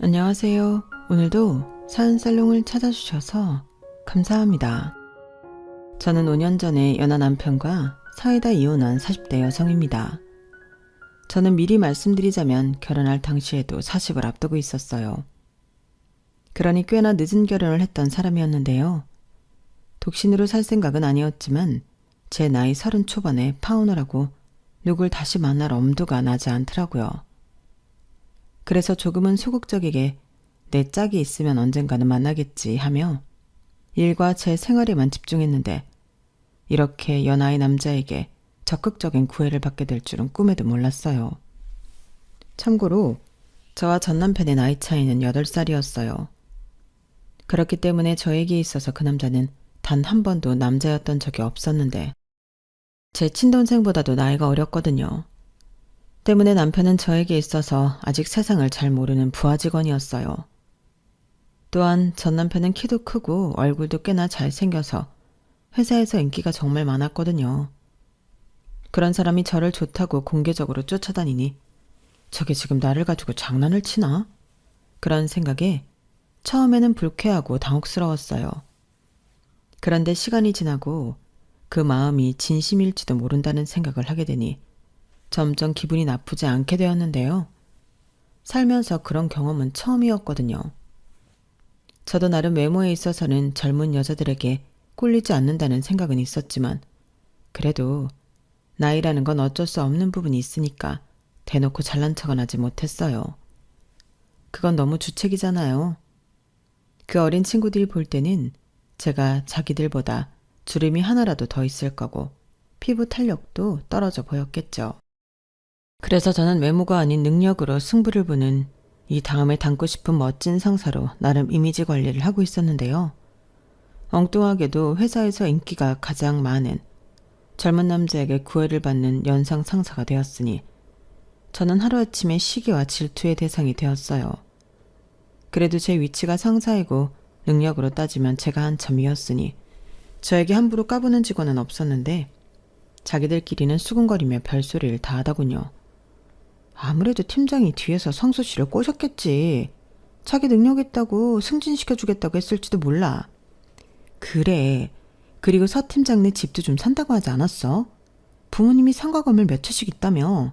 안녕하세요. 오늘도 사연살롱을 찾아주셔서 감사합니다. 저는 5년 전에 연하 남편과 사이다 이혼한 40대 여성입니다. 저는 미리 말씀드리자면 결혼할 당시에도 40을 앞두고 있었어요. 그러니 꽤나 늦은 결혼을 했던 사람이었는데요. 독신으로 살 생각은 아니었지만 제 나이 30 초반에 파혼을 하고 누굴 다시 만날 엄두가 나지 않더라고요. 그래서 조금은 소극적이게 내 짝이 있으면 언젠가는 만나겠지 하며 일과 제 생활에만 집중했는데 이렇게 연하의 남자에게 적극적인 구애를 받게 될 줄은 꿈에도 몰랐어요. 참고로 저와 전 남편의 나이 차이는 8살이었어요. 그렇기 때문에 저에게 있어서 그 남자는 단 한 번도 남자였던 적이 없었는데 제 친동생보다도 나이가 어렸거든요. 때문에 남편은 저에게 있어서 아직 세상을 잘 모르는 부하 직원이었어요. 또한 전 남편은 키도 크고 얼굴도 꽤나 잘생겨서 회사에서 인기가 정말 많았거든요. 그런 사람이 저를 좋다고 공개적으로 쫓아다니니 저게 지금 나를 가지고 장난을 치나? 그런 생각에 처음에는 불쾌하고 당혹스러웠어요. 그런데 시간이 지나고 그 마음이 진심일지도 모른다는 생각을 하게 되니 점점 기분이 나쁘지 않게 되었는데요. 살면서 그런 경험은 처음이었거든요. 저도 나름 외모에 있어서는 젊은 여자들에게 꼴리지 않는다는 생각은 있었지만 그래도 나이라는 건 어쩔 수 없는 부분이 있으니까 대놓고 잘난 척은 하지 못했어요. 그건 너무 주책이잖아요. 그 어린 친구들이 볼 때는 제가 자기들보다 주름이 하나라도 더 있을 거고 피부 탄력도 떨어져 보였겠죠. 그래서 저는 외모가 아닌 능력으로 승부를 보는 이 다음에 닮고 싶은 멋진 상사로 나름 이미지 관리를 하고 있었는데요. 엉뚱하게도 회사에서 인기가 가장 많은 젊은 남자에게 구애를 받는 연상 상사가 되었으니 저는 하루아침에 시기와 질투의 대상이 되었어요. 그래도 제 위치가 상사이고 능력으로 따지면 제가 한참 위였으니 저에게 함부로 까부는 직원은 없었는데 자기들끼리는 수군거리며 별소리를 다 하더군요. 아무래도 팀장이 뒤에서 성수 씨를 꼬셨겠지. 자기 능력 있다고 승진시켜주겠다고 했을지도 몰라. 그래. 그리고 서 팀장네 집도 좀 산다고 하지 않았어? 부모님이 상가 건물 몇 채씩 있다며.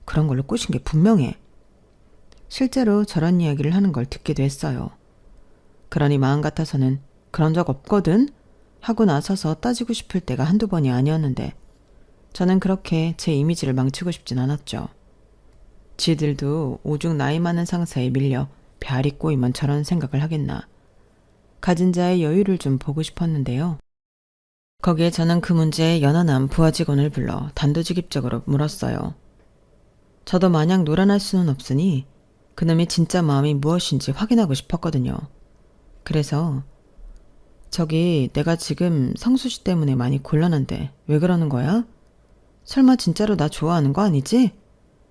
그런 걸로 꼬신 게 분명해. 실제로 저런 이야기를 하는 걸 듣기도 했어요. 그러니 마음 같아서는 그런 적 없거든? 하고 나서서 따지고 싶을 때가 한두 번이 아니었는데 저는 그렇게 제 이미지를 망치고 싶진 않았죠. 지들도 오죽 나이 많은 상사에 밀려 별이 꼬이면 저런 생각을 하겠나. 가진 자의 여유를 좀 보고 싶었는데요. 거기에 저는 그 문제에 연하남 부하 직원을 불러 단도직입적으로 물었어요. 저도 마냥 노란할 수는 없으니 그놈의 진짜 마음이 무엇인지 확인하고 싶었거든요. 그래서 저기 내가 지금 성수 씨 때문에 많이 곤란한데 왜 그러는 거야? 설마 진짜로 나 좋아하는 거 아니지?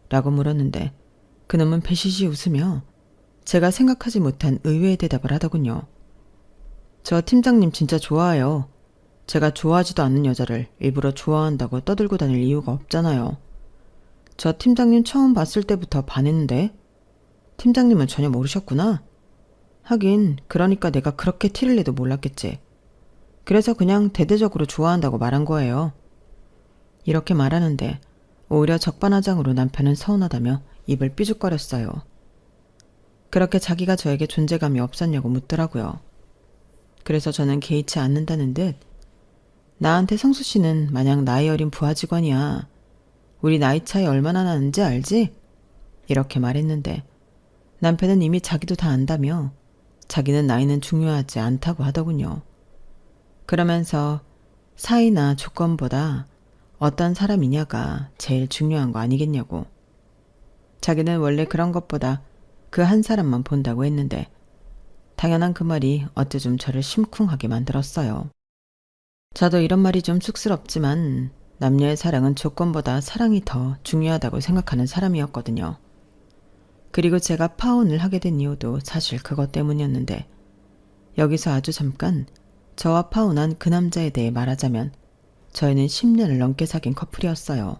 라고 물었는데 그놈은 배시시 웃으며 제가 생각하지 못한 의외의 대답을 하더군요. 저 팀장님 진짜 좋아해요. 제가 좋아하지도 않는 여자를 일부러 좋아한다고 떠들고 다닐 이유가 없잖아요. 저 팀장님 처음 봤을 때부터 반했는데 팀장님은 전혀 모르셨구나. 하긴 그러니까 내가 그렇게 티를 내도 몰랐겠지. 그래서 그냥 대대적으로 좋아한다고 말한 거예요. 이렇게 말하는데 오히려 적반하장으로 남편은 서운하다며 입을 삐죽거렸어요. 그렇게 자기가 저에게 존재감이 없었냐고 묻더라고요. 그래서 저는 개의치 않는다는 듯 나한테 성수 씨는 마냥 나이 어린 부하 직원이야. 우리 나이 차이 얼마나 나는지 알지? 이렇게 말했는데 남편은 이미 자기도 다 안다며 자기는 나이는 중요하지 않다고 하더군요. 그러면서 사이나 조건보다 어떤 사람이냐가 제일 중요한 거 아니겠냐고. 자기는 원래 그런 것보다 그 한 사람만 본다고 했는데 당연한 그 말이 어째 좀 저를 심쿵하게 만들었어요. 저도 이런 말이 좀 쑥스럽지만 남녀의 사랑은 조건보다 사랑이 더 중요하다고 생각하는 사람이었거든요. 그리고 제가 파혼을 하게 된 이유도 사실 그것 때문이었는데 여기서 아주 잠깐 저와 파혼한 그 남자에 대해 말하자면 저희는 10년을 넘게 사귄 커플이었어요.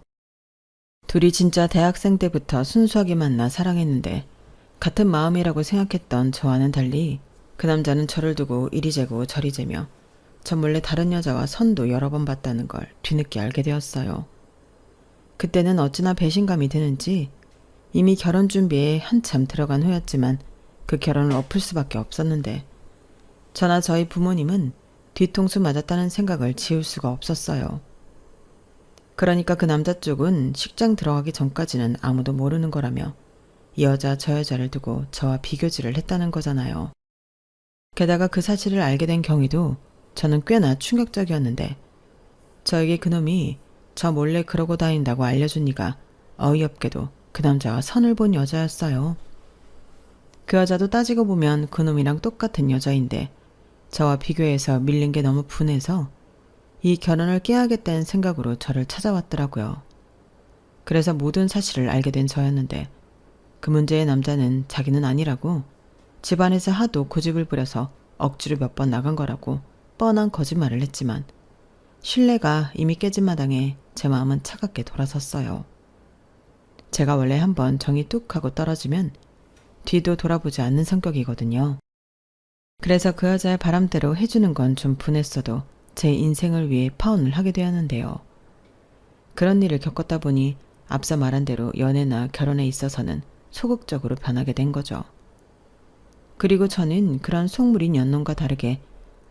둘이 진짜 대학생 때부터 순수하게 만나 사랑했는데 같은 마음이라고 생각했던 저와는 달리 그 남자는 저를 두고 이리 재고 저리 재며 저 몰래 다른 여자와 선도 여러 번 봤다는 걸 뒤늦게 알게 되었어요. 그때는 어찌나 배신감이 드는지 이미 결혼 준비에 한참 들어간 후였지만 그 결혼을 엎을 수밖에 없었는데 저나 저희 부모님은 뒤통수 맞았다는 생각을 지울 수가 없었어요. 그러니까 그 남자 쪽은 식장 들어가기 전까지는 아무도 모르는 거라며 이 여자 저 여자를 두고 저와 비교질을 했다는 거잖아요. 게다가 그 사실을 알게 된 경위도 저는 꽤나 충격적이었는데 저에게 그놈이 저 몰래 그러고 다닌다고 알려준 이가 어이없게도 그 남자와 선을 본 여자였어요. 그 여자도 따지고 보면 그놈이랑 똑같은 여자인데 저와 비교해서 밀린 게 너무 분해서 이 결혼을 깨야겠다는 생각으로 저를 찾아왔더라고요. 그래서 모든 사실을 알게 된 저였는데 그 문제의 남자는 자기는 아니라고 집안에서 하도 고집을 부려서 억지로 몇 번 나간 거라고 뻔한 거짓말을 했지만 신뢰가 이미 깨진 마당에 제 마음은 차갑게 돌아섰어요. 제가 원래 한번 정이 뚝 하고 떨어지면 뒤도 돌아보지 않는 성격이거든요. 그래서 그 여자의 바람대로 해주는 건 좀 분했어도 제 인생을 위해 파혼을 하게 되었는데요. 그런 일을 겪었다 보니 앞서 말한 대로 연애나 결혼에 있어서는 소극적으로 변하게 된 거죠. 그리고 저는 그런 속물인 연놈과 다르게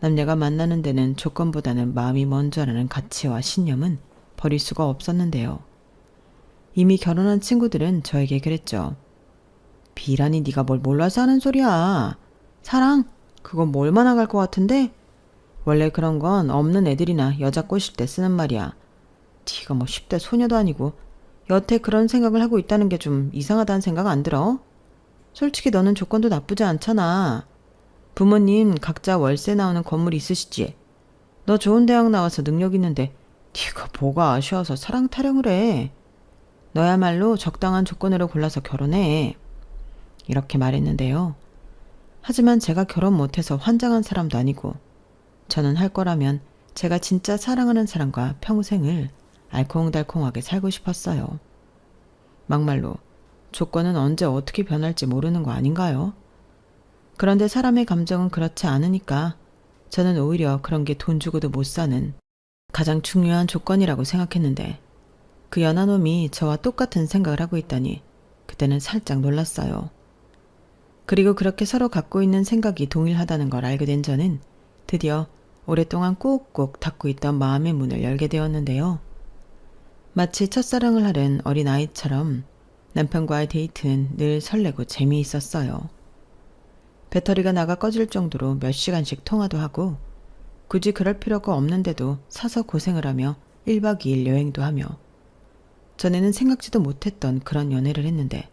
남녀가 만나는 데는 조건보다는 마음이 먼저라는 가치와 신념은 버릴 수가 없었는데요. 이미 결혼한 친구들은 저에게 그랬죠. 비라니 네가 뭘 몰라서 하는 소리야. 사랑? 그건 뭐 얼마나 갈 것 같은데? 원래 그런 건 없는 애들이나 여자 꼬실 때 쓰는 말이야. 네가 뭐 10대 소녀도 아니고 여태 그런 생각을 하고 있다는 게 좀 이상하다는 생각 안 들어? 솔직히 너는 조건도 나쁘지 않잖아. 부모님 각자 월세 나오는 건물 있으시지? 너 좋은 대학 나와서 능력 있는데 네가 뭐가 아쉬워서 사랑 타령을 해. 너야말로 적당한 조건으로 골라서 결혼해. 이렇게 말했는데요. 하지만 제가 결혼 못해서 환장한 사람도 아니고 저는 할 거라면 제가 진짜 사랑하는 사람과 평생을 알콩달콩하게 살고 싶었어요. 막말로 조건은 언제 어떻게 변할지 모르는 거 아닌가요? 그런데 사람의 감정은 그렇지 않으니까 저는 오히려 그런 게 돈 주고도 못 사는 가장 중요한 조건이라고 생각했는데 그 연하놈이 저와 똑같은 생각을 하고 있다니 그때는 살짝 놀랐어요. 그리고 그렇게 서로 갖고 있는 생각이 동일하다는 걸 알게 된 저는 드디어 오랫동안 꾹꾹 닫고 있던 마음의 문을 열게 되었는데요. 마치 첫사랑을 하는 어린아이처럼 남편과의 데이트는 늘 설레고 재미있었어요. 배터리가 나가 꺼질 정도로 몇 시간씩 통화도 하고 굳이 그럴 필요가 없는데도 사서 고생을 하며 1박 2일 여행도 하며 전에는 생각지도 못했던 그런 연애를 했는데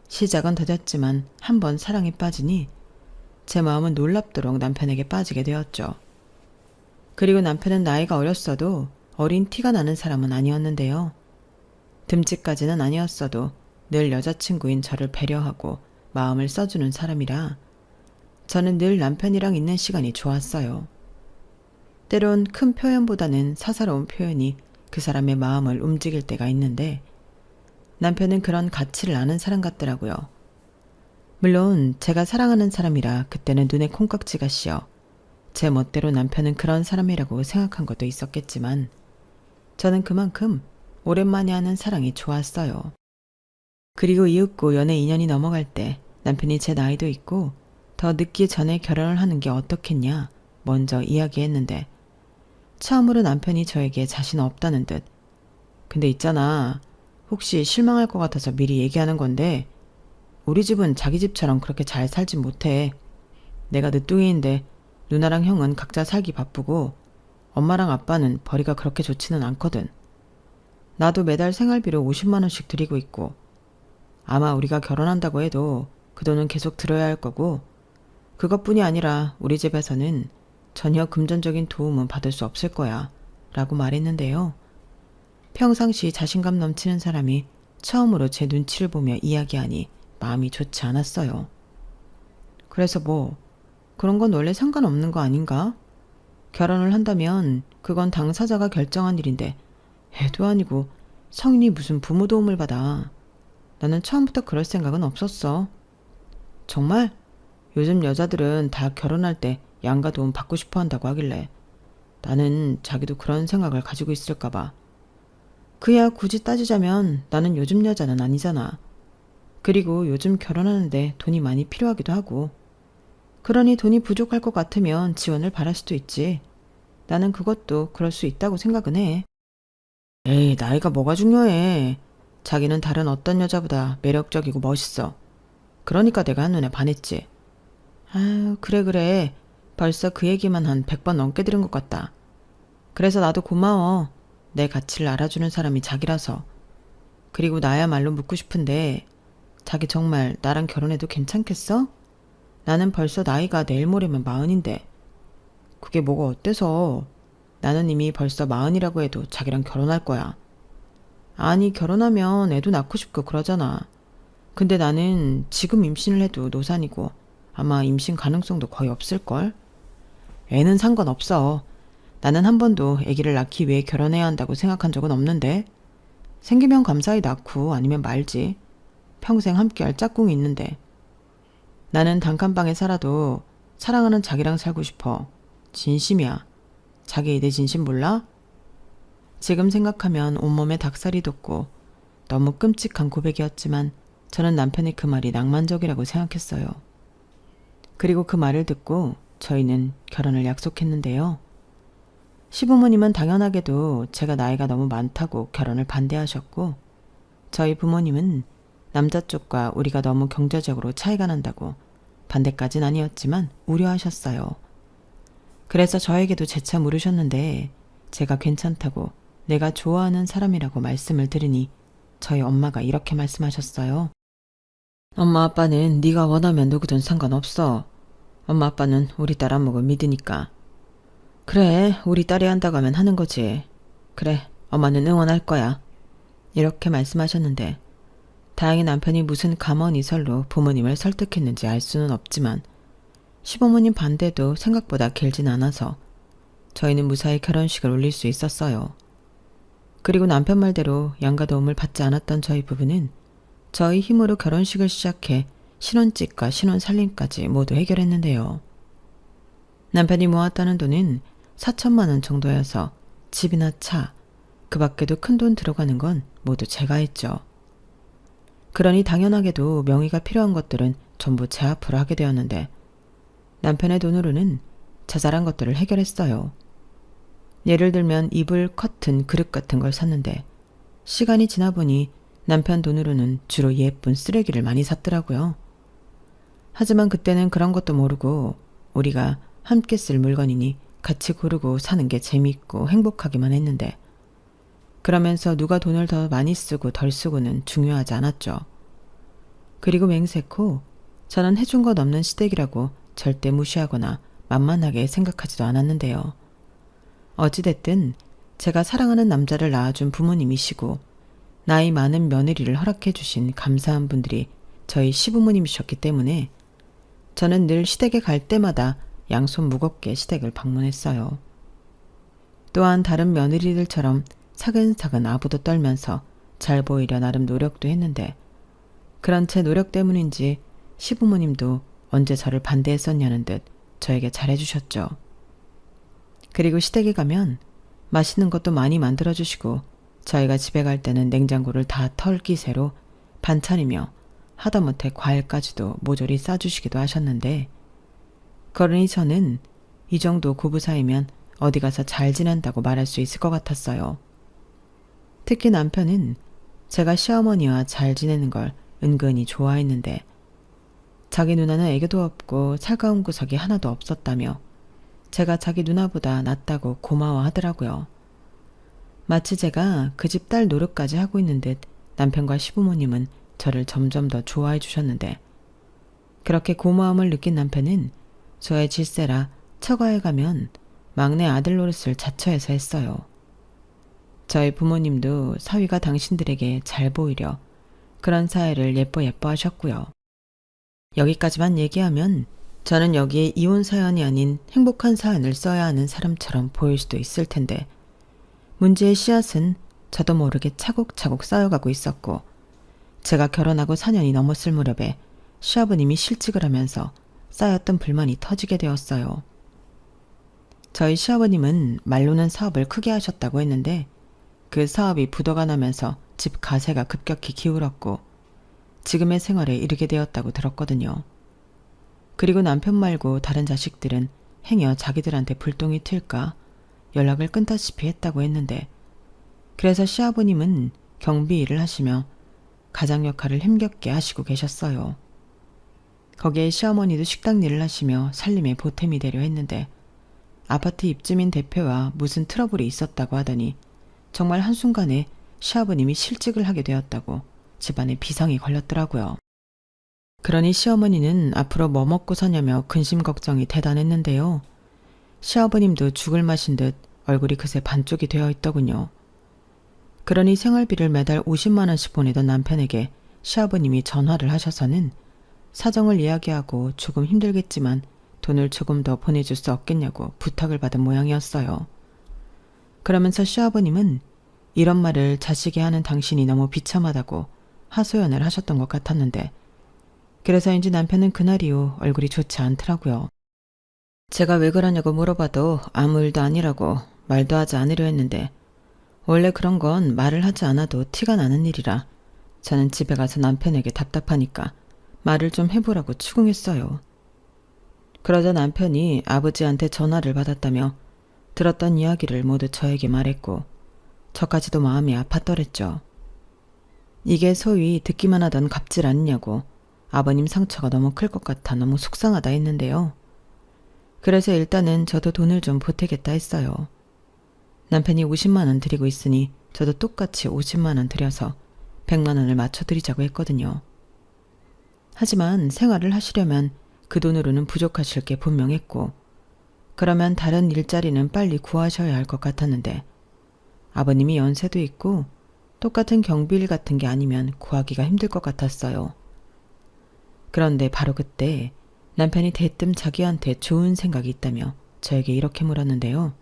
시작은 더뎠지만 한번 사랑에 빠지니 제 마음은 놀랍도록 남편에게 빠지게 되었죠. 그리고 남편은 나이가 어렸어도 어린 티가 나는 사람은 아니었는데요. 듬직까지는 아니었어도 늘 여자친구인 저를 배려하고 마음을 써주는 사람이라 저는 늘 남편이랑 있는 시간이 좋았어요. 때론 큰 표현보다는 사사로운 표현이 그 사람의 마음을 움직일 때가 있는데 남편은 그런 가치를 아는 사람 같더라고요. 물론 제가 사랑하는 사람이라 그때는 눈에 콩깍지가 씌어 제 멋대로 남편은 그런 사람이라고 생각한 것도 있었겠지만 저는 그만큼 오랜만에 하는 사랑이 좋았어요. 그리고 이윽고 연애 2년이 넘어갈 때 남편이 제 나이도 있고 더 늦기 전에 결혼을 하는 게 어떻겠냐 먼저 이야기했는데 처음으로 남편이 저에게 자신 없다는 듯 근데 있잖아 혹시 실망할 것 같아서 미리 얘기하는 건데 우리 집은 자기 집처럼 그렇게 잘 살진 못해. 내가 늦둥이인데 누나랑 형은 각자 살기 바쁘고 엄마랑 아빠는 벌이가 그렇게 좋지는 않거든. 나도 매달 생활비로 50만 원씩 드리고 있고 아마 우리가 결혼한다고 해도 그 돈은 계속 들어야 할 거고 그것뿐이 아니라 우리 집에서는 전혀 금전적인 도움은 받을 수 없을 거야 라고 말했는데요. 평상시 자신감 넘치는 사람이 처음으로 제 눈치를 보며 이야기하니 마음이 좋지 않았어요. 그래서 뭐 그런 건 원래 상관없는 거 아닌가? 결혼을 한다면 그건 당사자가 결정한 일인데 애도 아니고 성인이 무슨 부모 도움을 받아. 나는 처음부터 그럴 생각은 없었어. 정말? 요즘 여자들은 다 결혼할 때 양가 도움 받고 싶어 한다고 하길래 나는 자기도 그런 생각을 가지고 있을까봐. 그야 굳이 따지자면 나는 요즘 여자는 아니잖아. 그리고 요즘 결혼하는데 돈이 많이 필요하기도 하고. 그러니 돈이 부족할 것 같으면 지원을 바랄 수도 있지. 나는 그것도 그럴 수 있다고 생각은 해. 에이, 나이가 뭐가 중요해. 자기는 다른 어떤 여자보다 매력적이고 멋있어. 그러니까 내가 한눈에 반했지. 아유, 그래. 벌써 그 얘기만 한 100번 넘게 들은 것 같다. 그래서 나도 고마워. 내 가치를 알아주는 사람이 자기라서. 그리고 나야말로 묻고 싶은데 자기 정말 나랑 결혼해도 괜찮겠어? 나는 벌써 나이가 내일 모레면 40인데 그게 뭐가 어때서? 나는 이미 벌써 40이라고 해도 자기랑 결혼할 거야. 아니, 결혼하면 애도 낳고 싶고 그러잖아. 근데 나는 지금 임신을 해도 노산이고 아마 임신 가능성도 거의 없을걸? 애는 상관없어. 나는 한 번도 아기를 낳기 위해 결혼해야 한다고 생각한 적은 없는데. 생기면 감사히 낳고 아니면 말지. 평생 함께할 짝꿍이 있는데. 나는 단칸방에 살아도 사랑하는 자기랑 살고 싶어. 진심이야. 자기 내 진심 몰라? 지금 생각하면 온몸에 닭살이 돋고 너무 끔찍한 고백이었지만 저는 남편의 그 말이 낭만적이라고 생각했어요. 그리고 그 말을 듣고 저희는 결혼을 약속했는데요. 시부모님은 당연하게도 제가 나이가 너무 많다고 결혼을 반대하셨고, 저희 부모님은 남자 쪽과 우리가 너무 경제적으로 차이가 난다고 반대까진 아니었지만 우려하셨어요. 그래서 저에게도 재차 물으셨는데 제가 괜찮다고 내가 좋아하는 사람이라고 말씀을 드리니 저희 엄마가 이렇게 말씀하셨어요. 엄마 아빠는 네가 원하면 누구든 상관없어. 엄마 아빠는 우리 딸 안목을 믿으니까. 그래, 우리 딸이 한다고 하면 하는 거지. 그래, 엄마는 응원할 거야. 이렇게 말씀하셨는데 다행히 남편이 무슨 감언이설로 부모님을 설득했는지 알 수는 없지만 시부모님 반대도 생각보다 길진 않아서 저희는 무사히 결혼식을 올릴 수 있었어요. 그리고 남편 말대로 양가 도움을 받지 않았던 저희 부부는 저희 힘으로 결혼식을 시작해 신혼집과 신혼살림까지 모두 해결했는데요. 남편이 모았다는 돈은 4천만 원 정도여서 집이나 차, 그 밖에도 큰 돈 들어가는 건 모두 제가 했죠. 그러니 당연하게도 명의가 필요한 것들은 전부 제 앞으로 하게 되었는데 남편의 돈으로는 자잘한 것들을 해결했어요. 예를 들면 이불, 커튼, 그릇 같은 걸 샀는데 시간이 지나 보니 남편 돈으로는 주로 예쁜 쓰레기를 많이 샀더라고요. 하지만 그때는 그런 것도 모르고 우리가 함께 쓸 물건이니 같이 고르고 사는 게 재미있고 행복하기만 했는데 그러면서 누가 돈을 더 많이 쓰고 덜 쓰고는 중요하지 않았죠. 그리고 맹세코 저는 해준 것 없는 시댁이라고 절대 무시하거나 만만하게 생각하지도 않았는데요. 어찌됐든 제가 사랑하는 남자를 낳아준 부모님이시고 나이 많은 며느리를 허락해 주신 감사한 분들이 저희 시부모님이셨기 때문에 저는 늘 시댁에 갈 때마다 양손 무겁게 시댁을 방문했어요. 또한 다른 며느리들처럼 차근차근 아부도 떨면서 잘 보이려 나름 노력도 했는데 그런 제 노력 때문인지 시부모님도 언제 저를 반대했었냐는 듯 저에게 잘해주셨죠. 그리고 시댁에 가면 맛있는 것도 많이 만들어주시고 저희가 집에 갈 때는 냉장고를 다 털 기세로 반찬이며 하다못해 과일까지도 모조리 싸주시기도 하셨는데 그러니 저는 이 정도 고부 사이면 어디 가서 잘 지낸다고 말할 수 있을 것 같았어요. 특히 남편은 제가 시어머니와 잘 지내는 걸 은근히 좋아했는데 자기 누나는 애교도 없고 살가운 구석이 하나도 없었다며 제가 자기 누나보다 낫다고 고마워하더라고요. 마치 제가 그 집 딸 노릇까지 하고 있는 듯 남편과 시부모님은 저를 점점 더 좋아해 주셨는데 그렇게 고마움을 느낀 남편은 저의 질세라 처가에 가면 막내 아들 노릇을 자처해서 했어요. 저희 부모님도 사위가 당신들에게 잘 보이려 그런 사회를 예뻐 하셨고요. 여기까지만 얘기하면 저는 여기에 이혼 사연이 아닌 행복한 사연을 써야 하는 사람처럼 보일 수도 있을 텐데 문제의 씨앗은 저도 모르게 차곡차곡 쌓여가고 있었고 제가 결혼하고 4년이 넘었을 무렵에 시아버님이 실직을 하면서 쌓였던 불만이 터지게 되었어요. 저희 시아버님은 말로는 사업을 크게 하셨다고 했는데 그 사업이 부도가 나면서 집 가세가 급격히 기울었고 지금의 생활에 이르게 되었다고 들었거든요. 그리고 남편 말고 다른 자식들은 행여 자기들한테 불똥이 튈까 연락을 끊다시피 했다고 했는데 그래서 시아버님은 경비 일을 하시며 가장 역할을 힘겹게 하시고 계셨어요. 거기에 시어머니도 식당 일을 하시며 살림에 보탬이 되려 했는데 아파트 입주민 대표와 무슨 트러블이 있었다고 하더니 정말 한순간에 시아버님이 실직을 하게 되었다고 집안에 비상이 걸렸더라고요. 그러니 시어머니는 앞으로 뭐 먹고 사냐며 근심 걱정이 대단했는데요. 시아버님도 죽을 마신 듯 얼굴이 그새 반쪽이 되어 있더군요. 그러니 생활비를 매달 50만 원씩 보내던 남편에게 시아버님이 전화를 하셔서는 사정을 이야기하고 조금 힘들겠지만 돈을 조금 더 보내줄 수 없겠냐고 부탁을 받은 모양이었어요. 그러면서 시아버님은 이런 말을 자식이 하는 당신이 너무 비참하다고 하소연을 하셨던 것 같았는데 그래서인지 남편은 그날 이후 얼굴이 좋지 않더라고요. 제가 왜 그러냐고 물어봐도 아무 일도 아니라고 말도 하지 않으려 했는데 원래 그런 건 말을 하지 않아도 티가 나는 일이라 저는 집에 가서 남편에게 답답하니까 말을 좀 해보라고 추궁했어요. 그러자 남편이 아버지한테 전화를 받았다며 들었던 이야기를 모두 저에게 말했고 저까지도 마음이 아팠더랬죠. 이게 소위 듣기만 하던 갑질 아니냐고 아버님 상처가 너무 클 것 같아 너무 속상하다 했는데요. 그래서 일단은 저도 돈을 좀 보태겠다 했어요. 남편이 50만 원 드리고 있으니 저도 똑같이 50만 원 드려서 100만 원을 맞춰드리자고 했거든요. 하지만 생활을 하시려면 그 돈으로는 부족하실 게 분명했고 그러면 다른 일자리는 빨리 구하셔야 할 것 같았는데 아버님이 연세도 있고 똑같은 경비일 같은 게 아니면 구하기가 힘들 것 같았어요. 그런데 바로 그때 남편이 대뜸 자기한테 좋은 생각이 있다며 저에게 이렇게 물었는데요.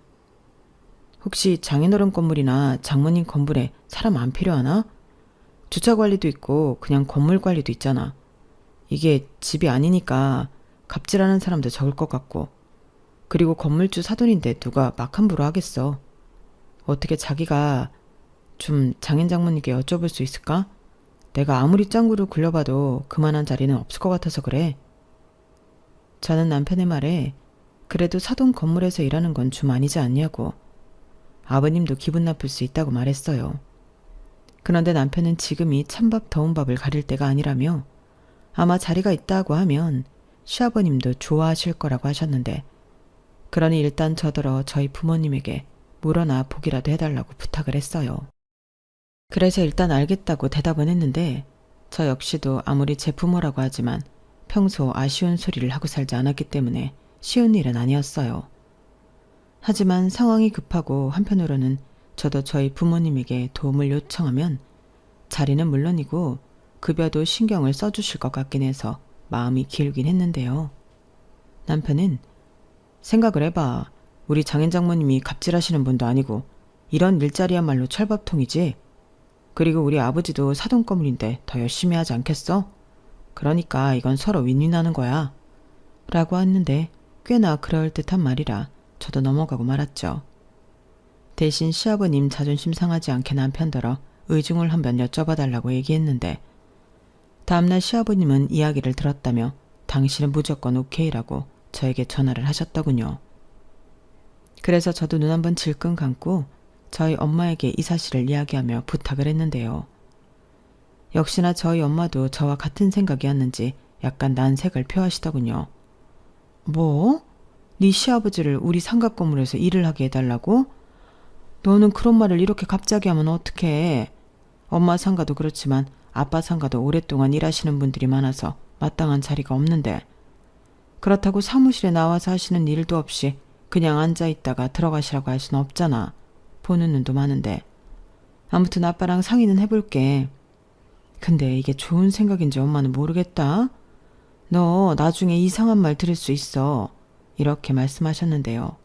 혹시 장인어른 건물이나 장모님 건물에 사람 안 필요하나? 주차 관리도 있고 그냥 건물 관리도 있잖아. 이게 집이 아니니까 갑질하는 사람도 적을 것 같고 그리고 건물주 사돈인데 누가 막 함부로 하겠어. 어떻게 자기가 좀 장인 장모님께 여쭤볼 수 있을까? 내가 아무리 짱구를 굴려봐도 그만한 자리는 없을 것 같아서 그래. 저는 남편의 말에 그래도 사돈 건물에서 일하는 건 좀 아니지 않냐고 아버님도 기분 나쁠 수 있다고 말했어요. 그런데 남편은 지금이 찬밥 더운 밥을 가릴 때가 아니라며 아마 자리가 있다고 하면 시아버님도 좋아하실 거라고 하셨는데 그러니 일단 저더러 저희 부모님에게 물어나 보기라도 해달라고 부탁을 했어요. 그래서 일단 알겠다고 대답은 했는데 저 역시도 아무리 제 부모라고 하지만 평소 아쉬운 소리를 하고 살지 않았기 때문에 쉬운 일은 아니었어요. 하지만 상황이 급하고 한편으로는 저도 저희 부모님에게 도움을 요청하면 자리는 물론이고 급여도 신경을 써주실 것 같긴 해서 마음이 기울긴 했는데요. 남편은 생각을 해봐. 우리 장인 장모님이 갑질하시는 분도 아니고 이런 일자리야말로 철밥통이지. 그리고 우리 아버지도 사돈 건물인데 더 열심히 하지 않겠어? 그러니까 이건 서로 윈윈하는 거야. 라고 했는데 꽤나 그럴듯한 말이라 저도 넘어가고 말았죠. 대신 시아버님 자존심 상하지 않게 남편더러 의중을 한번 여쭤봐달라고 얘기했는데 다음날 시아버님은 이야기를 들었다며 당신은 무조건 오케이라고 저에게 전화를 하셨더군요. 그래서 저도 눈 한번 질끈 감고 저희 엄마에게 이 사실을 이야기하며 부탁을 했는데요. 역시나 저희 엄마도 저와 같은 생각이었는지 약간 난색을 표하시더군요. 뭐? 네 시아버지를 우리 상가 건물에서 일을 하게 해달라고? 너는 그런 말을 이렇게 갑자기 하면 어떡해. 엄마 상가도 그렇지만 아빠 상가도 오랫동안 일하시는 분들이 많아서 마땅한 자리가 없는데 그렇다고 사무실에 나와서 하시는 일도 없이 그냥 앉아있다가 들어가시라고 할 수는 없잖아. 보는 눈도 많은데. 아무튼 아빠랑 상의는 해볼게. 근데 이게 좋은 생각인지 엄마는 모르겠다. 너 나중에 이상한 말 들을 수 있어. 이렇게 말씀하셨는데요.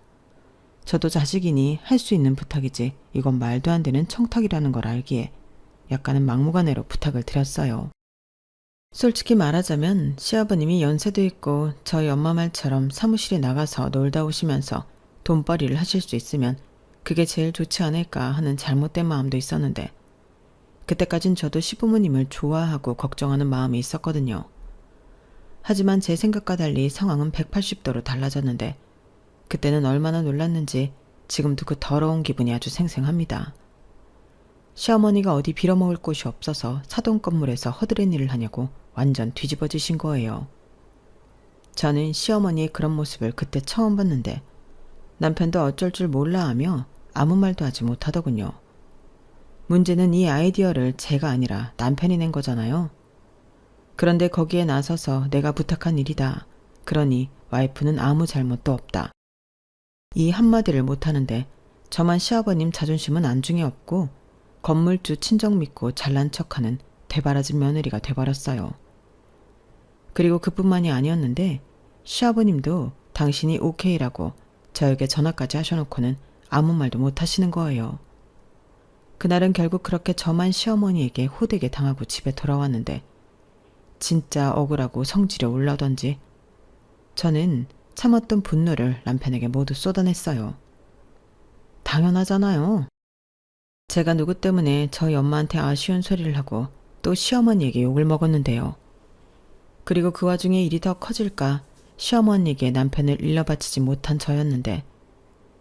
저도 자식이니 할 수 있는 부탁이지 이건 말도 안 되는 청탁이라는 걸 알기에 약간은 막무가내로 부탁을 드렸어요. 솔직히 말하자면 시아버님이 연세도 있고 저희 엄마 말처럼 사무실에 나가서 놀다 오시면서 돈벌이를 하실 수 있으면 그게 제일 좋지 않을까 하는 잘못된 마음도 있었는데 그때까진 저도 시부모님을 좋아하고 걱정하는 마음이 있었거든요. 하지만 제 생각과 달리 상황은 180도로 달라졌는데 그때는 얼마나 놀랐는지 지금도 그 더러운 기분이 아주 생생합니다. 시어머니가 어디 빌어먹을 곳이 없어서 사돈 건물에서 허드렛 일을 하냐고 완전 뒤집어지신 거예요. 저는 시어머니의 그런 모습을 그때 처음 봤는데 남편도 어쩔 줄 몰라 하며 아무 말도 하지 못하더군요. 문제는 이 아이디어를 제가 아니라 남편이 낸 거잖아요. 그런데 거기에 나서서 내가 부탁한 일이다. 그러니 와이프는 아무 잘못도 없다. 이 한마디를 못하는데 저만 시아버님 자존심은 안중에 없고 건물주 친정 믿고 잘난 척하는 되바라진 며느리가 돼버렸어요. 그리고 그뿐만이 아니었는데 시아버님도 당신이 오케이라고 저에게 전화까지 하셔놓고는 아무 말도 못하시는 거예요. 그날은 결국 그렇게 저만 시어머니에게 호되게 당하고 집에 돌아왔는데 진짜 억울하고 성질이 올라오던지 저는 참았던 분노를 남편에게 모두 쏟아냈어요. 당연하잖아요. 제가 누구 때문에 저희 엄마한테 아쉬운 소리를 하고 또 시어머니에게 욕을 먹었는데요. 그리고 그 와중에 일이 더 커질까 시어머니에게 남편을 일러바치지 못한 저였는데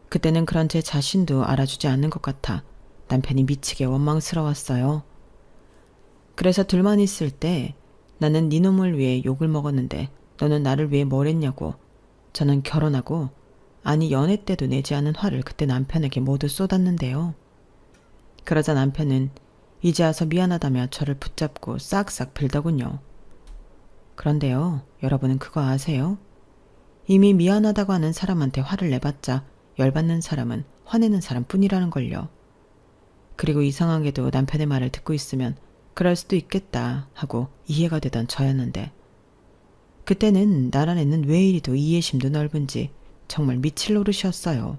그때는 그런 제 자신도 알아주지 않는 것 같아 남편이 미치게 원망스러웠어요. 그래서 둘만 있을 때 나는 네 놈을 위해 욕을 먹었는데 너는 나를 위해 뭘 했냐고 저는 결혼하고 아니 연애 때도 내지 않은 화를 그때 남편에게 모두 쏟았는데요. 그러자 남편은 이제 와서 미안하다며 저를 붙잡고 싹싹 빌더군요. 그런데요, 여러분은 그거 아세요? 이미 미안하다고 하는 사람한테 화를 내봤자 열받는 사람은 화내는 사람뿐이라는 걸요. 그리고 이상하게도 남편의 말을 듣고 있으면 그럴 수도 있겠다 하고 이해가 되던 저였는데 그때는 나란 애는 왜 이리도 이해심도 넓은지 정말 미칠 노릇이었어요.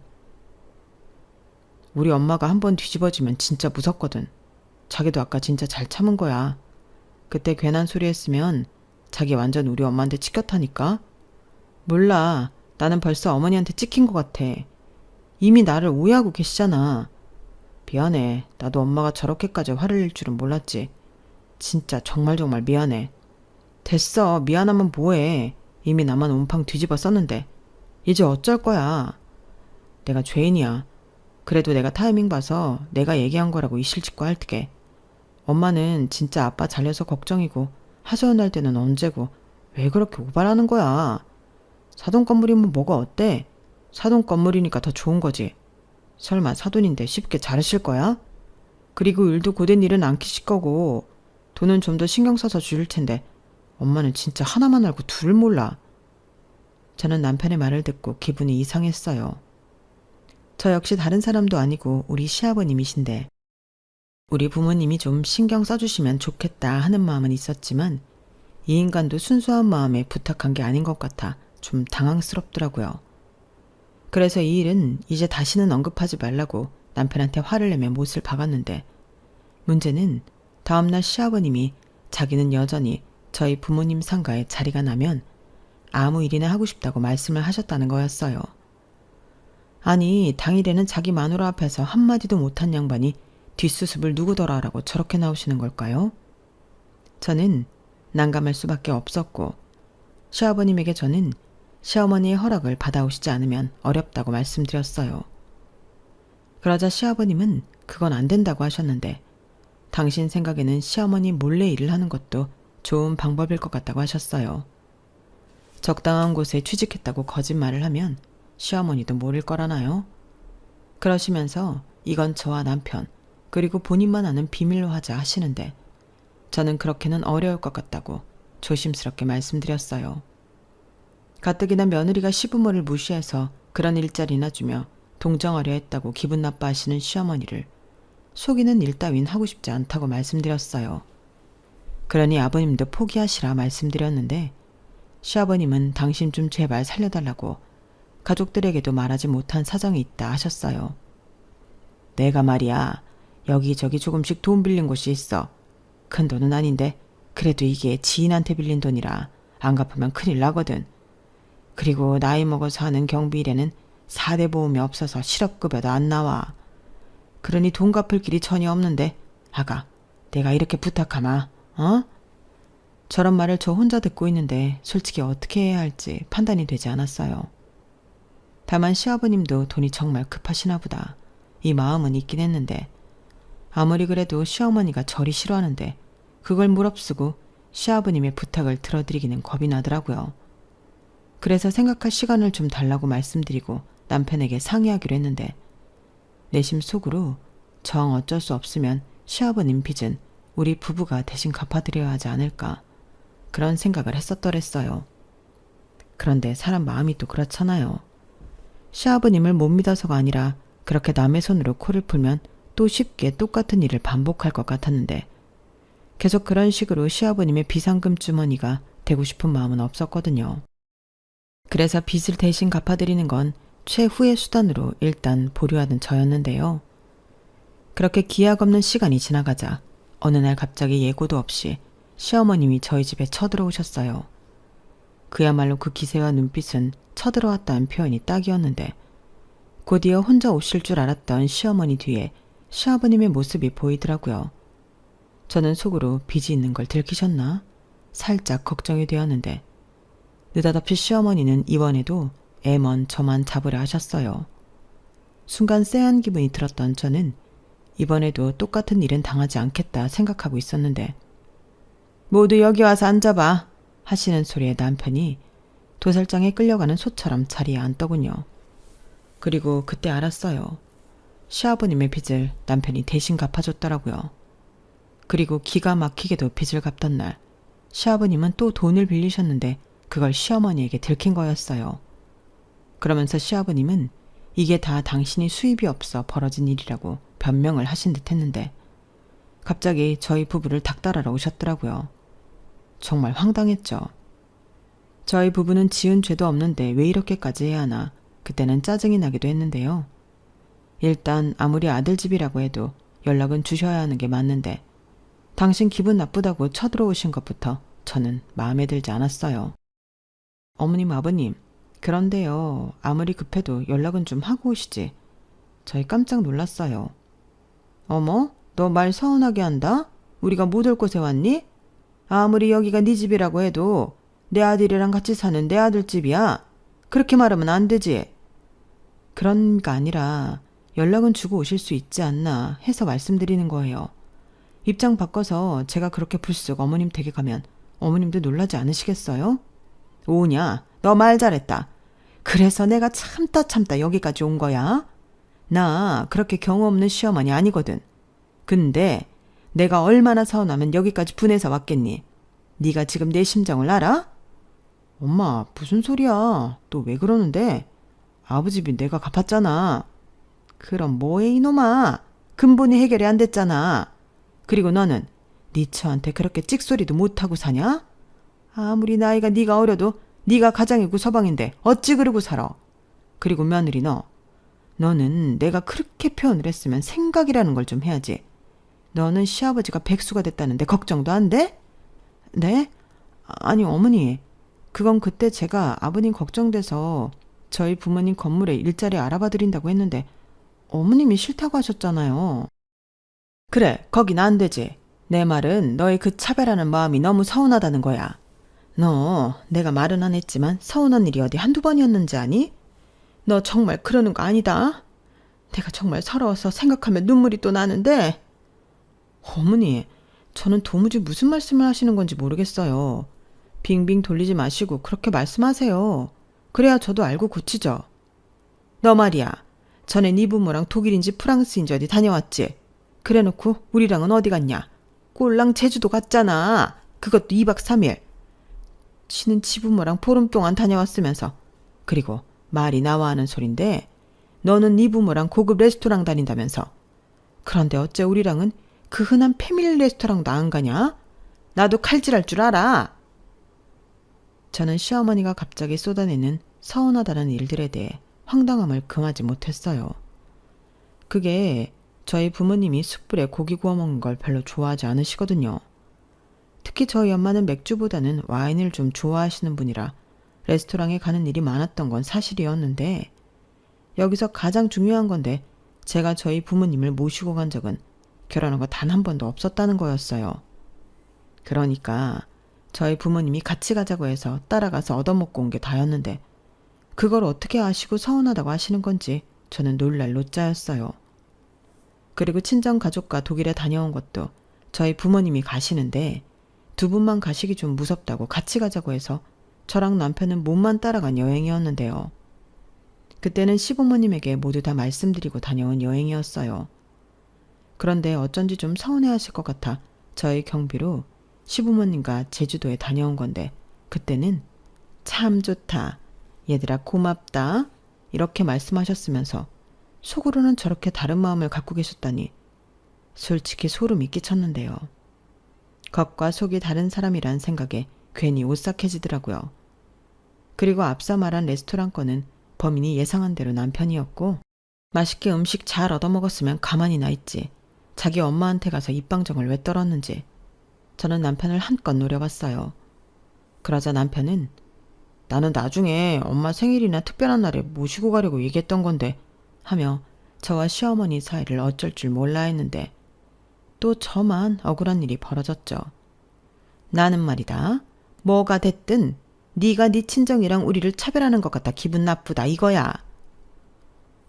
우리 엄마가 한번 뒤집어지면 진짜 무섭거든. 자기도 아까 진짜 잘 참은 거야. 그때 괜한 소리 했으면 자기 완전 우리 엄마한테 찍혔다니까? 몰라. 나는 벌써 어머니한테 찍힌 것 같아. 이미 나를 오해하고 계시잖아. 미안해. 나도 엄마가 저렇게까지 화를 낼 줄은 몰랐지. 진짜 정말 미안해. 됐어. 미안하면 뭐해. 이미 나만 온팡 뒤집어 썼는데. 이제 어쩔 거야. 내가 죄인이야. 그래도 내가 타이밍 봐서 내가 얘기한 거라고 이실직고 할게. 엄마는 진짜 아빠 잘려서 걱정이고 하소연할 때는 언제고 왜 그렇게 오바라는 거야. 사돈 건물이면 뭐가 어때? 사돈 건물이니까 더 좋은 거지. 설마 사돈인데 쉽게 자르실 거야? 그리고 일도 고된 일은 안 키실 거고 돈은 좀 더 신경 써서 줄일 텐데 엄마는 진짜 하나만 알고 둘을 몰라. 저는 남편의 말을 듣고 기분이 이상했어요. 저 역시 다른 사람도 아니고 우리 시아버님이신데 우리 부모님이 좀 신경 써주시면 좋겠다 하는 마음은 있었지만 이 인간도 순수한 마음에 부탁한 게 아닌 것 같아 좀 당황스럽더라고요. 그래서 이 일은 이제 다시는 언급하지 말라고 남편한테 화를 내며 못을 박았는데 문제는 다음날 시아버님이 자기는 여전히 저희 부모님 상가에 자리가 나면 아무 일이나 하고 싶다고 말씀을 하셨다는 거였어요. 아니 당일에는 자기 마누라 앞에서 한마디도 못한 양반이 뒷수습을 누구더라라고 저렇게 나오시는 걸까요? 저는 난감할 수밖에 없었고 시아버님에게 저는 시어머니의 허락을 받아오시지 않으면 어렵다고 말씀드렸어요. 그러자 시아버님은 그건 안 된다고 하셨는데 당신 생각에는 시어머니 몰래 일을 하는 것도 좋은 방법일 것 같다고 하셨어요. 적당한 곳에 취직했다고 거짓말을 하면 시어머니도 모를 거라나요? 그러시면서 이건 저와 남편 그리고 본인만 아는 비밀로 하자 하시는데 저는 그렇게는 어려울 것 같다고 조심스럽게 말씀드렸어요. 가뜩이나 며느리가 시부모를 무시해서 그런 일자리나 주며 동정하려 했다고 기분 나빠하시는 시어머니를 속이는 일 따윈 하고 싶지 않다고 말씀드렸어요. 그러니 아버님도 포기하시라 말씀드렸는데 시아버님은 당신 좀 제발 살려달라고 가족들에게도 말하지 못한 사정이 있다 하셨어요. 내가 말이야 여기저기 조금씩 돈 빌린 곳이 있어. 큰 돈은 아닌데 그래도 이게 지인한테 빌린 돈이라 안 갚으면 큰일 나거든. 그리고 나이 먹어서 하는 경비 일에는 4대 보험이 없어서 실업급여도 안 나와. 그러니 돈 갚을 길이 전혀 없는데 아가, 내가 이렇게 부탁하마, 어? 저런 말을 저 혼자 듣고 있는데 솔직히 어떻게 해야 할지 판단이 되지 않았어요. 다만 시아버님도 돈이 정말 급하시나 보다. 이 마음은 있긴 했는데 아무리 그래도 시어머니가 저리 싫어하는데 그걸 무릅쓰고 시아버님의 부탁을 들어드리기는 겁이 나더라고요. 그래서 생각할 시간을 좀 달라고 말씀드리고 남편에게 상의하기로 했는데 내심 속으로 정 어쩔 수 없으면 시아버님 빚은 우리 부부가 대신 갚아드려야 하지 않을까 그런 생각을 했었더랬어요. 그런데 사람 마음이 또 그렇잖아요. 시아버님을 못 믿어서가 아니라 그렇게 남의 손으로 코를 풀면 또 쉽게 똑같은 일을 반복할 것 같았는데 계속 그런 식으로 시아버님의 비상금 주머니가 되고 싶은 마음은 없었거든요. 그래서 빚을 대신 갚아드리는 건 최후의 수단으로 일단 보류하던 저였는데요. 그렇게 기약 없는 시간이 지나가자 어느 날 갑자기 예고도 없이 시어머님이 저희 집에 쳐들어오셨어요. 그야말로 그 기세와 눈빛은 쳐들어왔다는 표현이 딱이었는데 곧이어 혼자 오실 줄 알았던 시어머니 뒤에 시아버님의 모습이 보이더라고요. 저는 속으로 빚이 있는 걸 들키셨나? 살짝 걱정이 되었는데 느닷없이 시어머니는 이번에도 애먼 저만 잡으려 하셨어요. 순간 쎄한 기분이 들었던 저는 이번에도 똑같은 일은 당하지 않겠다 생각하고 있었는데 모두 여기 와서 앉아봐 하시는 소리에 남편이 도살장에 끌려가는 소처럼 자리에 앉더군요. 그리고 그때 알았어요. 시아버님의 빚을 남편이 대신 갚아줬더라고요. 그리고 기가 막히게도 빚을 갚던 날 시아버님은 또 돈을 빌리셨는데 그걸 시어머니에게 들킨 거였어요. 그러면서 시아버님은 이게 다 당신이 수입이 없어 벌어진 일이라고 변명을 하신 듯 했는데 갑자기 저희 부부를 닥달하러 오셨더라고요. 정말 황당했죠. 저희 부부는 지은 죄도 없는데 왜 이렇게까지 해야 하나 그때는 짜증이 나기도 했는데요. 일단 아무리 아들 집이라고 해도 연락은 주셔야 하는 게 맞는데 당신 기분 나쁘다고 쳐들어오신 것부터 저는 마음에 들지 않았어요. 어머님, 아버님, 그런데요. 아무리 급해도 연락은 좀 하고 오시지. 저희 깜짝 놀랐어요. 어머, 너 말 서운하게 한다? 우리가 못 올 곳에 왔니? 아무리 여기가 네 집이라고 해도 내 아들이랑 같이 사는 내 아들 집이야. 그렇게 말하면 안 되지. 그런 게 아니라 연락은 주고 오실 수 있지 않나 해서 말씀드리는 거예요. 입장 바꿔서 제가 그렇게 불쑥 어머님 댁에 가면 어머님도 놀라지 않으시겠어요? 오냐, 너 말 잘했다. 그래서 내가 참다 여기까지 온 거야. 나 그렇게 경우 없는 시어머니 아니거든. 근데 내가 얼마나 서운하면 여기까지 분해서 왔겠니? 네가 지금 내 심정을 알아? 엄마, 무슨 소리야. 또 왜 그러는데? 아버지 빚 내가 갚았잖아. 그럼 뭐해 이놈아. 근본이 해결이 안 됐잖아. 그리고 너는 네 처한테 그렇게 찍소리도 못하고 사냐? 아무리 나이가 네가 어려도 네가 가장이고 서방인데 어찌 그러고 살아. 그리고 며느리 너는 내가 그렇게 표현을 했으면 생각이라는 걸 좀 해야지. 너는 시아버지가 백수가 됐다는데 걱정도 안 돼? 네? 아니 어머니, 그건 그때 제가 아버님 걱정돼서 저희 부모님 건물에 일자리 알아봐 드린다고 했는데 어머님이 싫다고 하셨잖아요. 그래, 거긴 안 되지. 내 말은 너의 그 차별하는 마음이 너무 서운하다는 거야. 너 내가 말은 안 했지만 서운한 일이 어디 한두 번이었는지 아니? 너 정말 그러는 거 아니다. 내가 정말 서러워서 생각하면 눈물이 또 나는데. 어머니, 저는 도무지 무슨 말씀을 하시는 건지 모르겠어요. 빙빙 돌리지 마시고 그렇게 말씀하세요. 그래야 저도 알고 고치죠. 너 말이야. 전에 네 부모랑 독일인지 프랑스인지 어디 다녀왔지? 그래놓고 우리랑은 어디 갔냐? 꼴랑 제주도 갔잖아. 그것도 2박 3일. 지는 지 부모랑 보름 동안 다녀왔으면서. 그리고 말이 나와 하는 소린데 너는 네 부모랑 고급 레스토랑 다닌다면서. 그런데 어째 우리랑은 그 흔한 패밀리 레스토랑도 안 가냐? 나도 칼질할 줄 알아. 저는 시어머니가 갑자기 쏟아내는 서운하다는 일들에 대해 황당함을 금하지 못했어요. 그게 저희 부모님이 숯불에 고기 구워 먹는 걸 별로 좋아하지 않으시거든요. 특히 저희 엄마는 맥주보다는 와인을 좀 좋아하시는 분이라 레스토랑에 가는 일이 많았던 건 사실이었는데, 여기서 가장 중요한 건데 제가 저희 부모님을 모시고 간 적은 결혼한 거 단 한 번도 없었다는 거였어요. 그러니까 저희 부모님이 같이 가자고 해서 따라가서 얻어먹고 온 게 다였는데, 그걸 어떻게 아시고 서운하다고 하시는 건지 저는 놀랄 노자였어요. 그리고 친정 가족과 독일에 다녀온 것도 저희 부모님이 가시는데, 두 분만 가시기 좀 무섭다고 같이 가자고 해서 저랑 남편은 몸만 따라간 여행이었는데요. 그때는 시부모님에게 모두 다 말씀드리고 다녀온 여행이었어요. 그런데 어쩐지 좀 서운해하실 것 같아 저희 경비로 시부모님과 제주도에 다녀온 건데, 그때는 참 좋다, 얘들아 고맙다, 이렇게 말씀하셨으면서 속으로는 저렇게 다른 마음을 갖고 계셨다니 솔직히 소름이 끼쳤는데요. 겉과 속이 다른 사람이란 생각에 괜히 오싹해지더라고요. 그리고 앞서 말한 레스토랑 거는 범인이 예상한 대로 남편이었고, 맛있게 음식 잘 얻어먹었으면 가만히 나 있지 자기 엄마한테 가서 입방정을 왜 떨었는지 저는 남편을 한껏 노려봤어요. 그러자 남편은 나는 나중에 엄마 생일이나 특별한 날에 모시고 가려고 얘기했던 건데 하며 저와 시어머니 사이를 어쩔 줄 몰라 했는데, 또 저만 억울한 일이 벌어졌죠. 나는 말이다, 뭐가 됐든 네가 네 친정이랑 우리를 차별하는 것 같다 기분 나쁘다 이거야.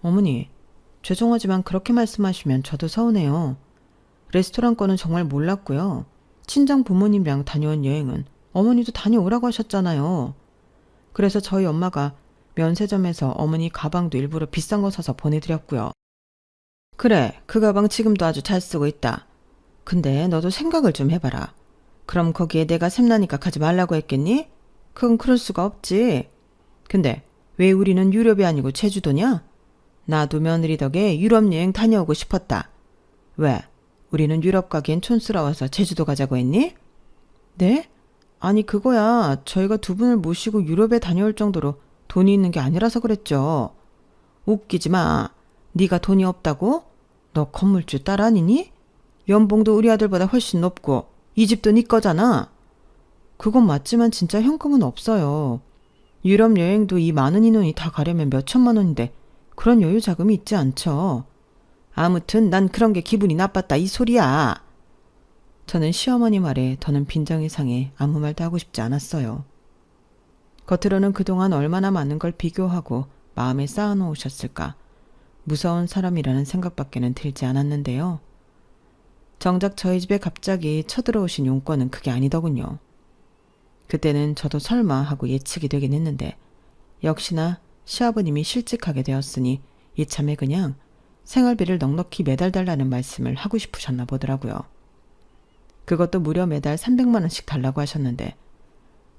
어머니, 죄송하지만 그렇게 말씀하시면 저도 서운해요. 레스토랑 거는 정말 몰랐고요. 친정 부모님이랑 다녀온 여행은 어머니도 다녀오라고 하셨잖아요. 그래서 저희 엄마가 면세점에서 어머니 가방도 일부러 비싼 거 사서 보내드렸고요. 그래, 그 가방 지금도 아주 잘 쓰고 있다. 근데 너도 생각을 좀 해봐라. 그럼 거기에 내가 샘나니까 가지 말라고 했겠니? 그건 그럴 수가 없지. 근데 왜 우리는 유럽이 아니고 제주도냐? 나도 며느리 덕에 유럽 여행 다녀오고 싶었다. 왜? 우리는 유럽 가기엔 촌스러워서 제주도 가자고 했니? 네? 아니 그거야, 저희가 두 분을 모시고 유럽에 다녀올 정도로 돈이 있는 게 아니라서 그랬죠. 웃기지 마. 네가 돈이 없다고? 너 건물주 딸 아니니? 연봉도 우리 아들보다 훨씬 높고 이 집도 네 거잖아. 그건 맞지만 진짜 현금은 없어요. 유럽 여행도 이 많은 인원이 다 가려면 몇 천만 원인데 그런 여유 자금이 있지 않죠. 아무튼 난 그런 게 기분이 나빴다 이 소리야. 저는 시어머니 말에 더는 빈정이 상해 아무 말도 하고 싶지 않았어요. 겉으로는 그동안 얼마나 많은 걸 비교하고 마음에 쌓아놓으셨을까, 무서운 사람이라는 생각밖에는 들지 않았는데요. 정작 저희 집에 갑자기 쳐들어오신 용건은 그게 아니더군요. 그때는 저도 설마 하고 예측이 되긴 했는데, 역시나 시아버님이 실직하게 되었으니 이참에 그냥 생활비를 넉넉히 매달 달라는 말씀을 하고 싶으셨나 보더라고요. 그것도 무려 매달 300만 원씩 달라고 하셨는데,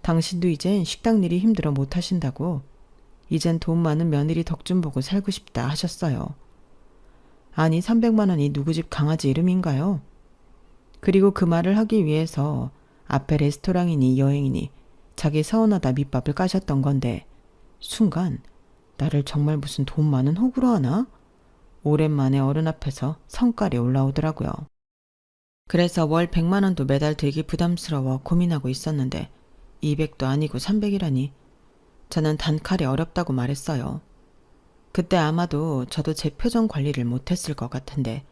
당신도 이젠 식당 일이 힘들어 못 하신다고 이젠 돈 많은 며느리 덕 좀 보고 살고 싶다 하셨어요. 아니 300만 원이 누구 집 강아지 이름인가요? 그리고 그 말을 하기 위해서 앞에 레스토랑이니 여행이니 자기 서운하다 밑밥을 까셨던 건데, 순간 나를 정말 무슨 돈 많은 호구로 하나? 오랜만에 어른 앞에서 성깔이 올라오더라고요. 그래서 월 100만 원도 매달 들기 부담스러워 고민하고 있었는데 200도 아니고 300이라니 저는 단칼에 어렵다고 말했어요. 그때 아마도 저도 제 표정 관리를 못했을 것 같은데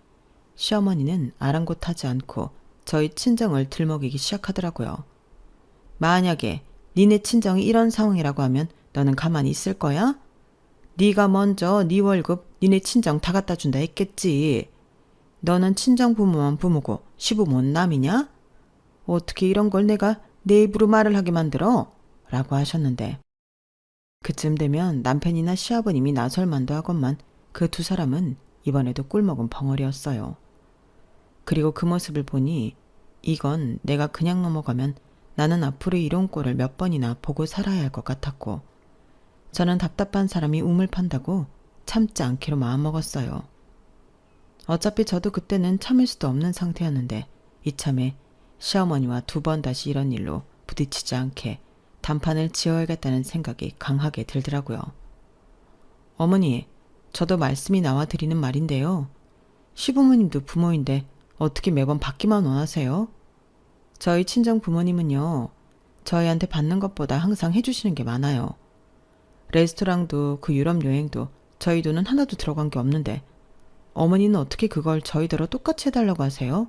시어머니는 아랑곳하지 않고 저희 친정을 들먹이기 시작하더라고요. 만약에 니네 친정이 이런 상황이라고 하면 너는 가만히 있을 거야? 네가 먼저 네 월급 니네 친정 다 갖다 준다 했겠지. 너는 친정 부모만 부모고 시부모는 남이냐? 어떻게 이런 걸 내가 내 입으로 말을 하게 만들어? 라고 하셨는데, 그쯤 되면 남편이나 시아버님이 나설 만도 하건만 그 두 사람은 이번에도 꿀먹은 벙어리였어요. 그리고 그 모습을 보니 이건 내가 그냥 넘어가면 나는 앞으로 이런 꼴을 몇 번이나 보고 살아야 할 것 같았고, 저는 답답한 사람이 우물 판다고 참지 않기로 마음먹었어요. 어차피 저도 그때는 참을 수도 없는 상태였는데 이참에 시어머니와 두 번 다시 이런 일로 부딪히지 않게 단판을 지어야겠다는 생각이 강하게 들더라고요. 어머니, 저도 말씀이 나와 드리는 말인데요. 시부모님도 부모인데 어떻게 매번 받기만 원하세요? 저희 친정 부모님은요, 저희한테 받는 것보다 항상 해주시는 게 많아요. 레스토랑도 그 유럽 여행도 저희 돈은 하나도 들어간 게 없는데 어머니는 어떻게 그걸 저희대로 똑같이 해달라고 하세요?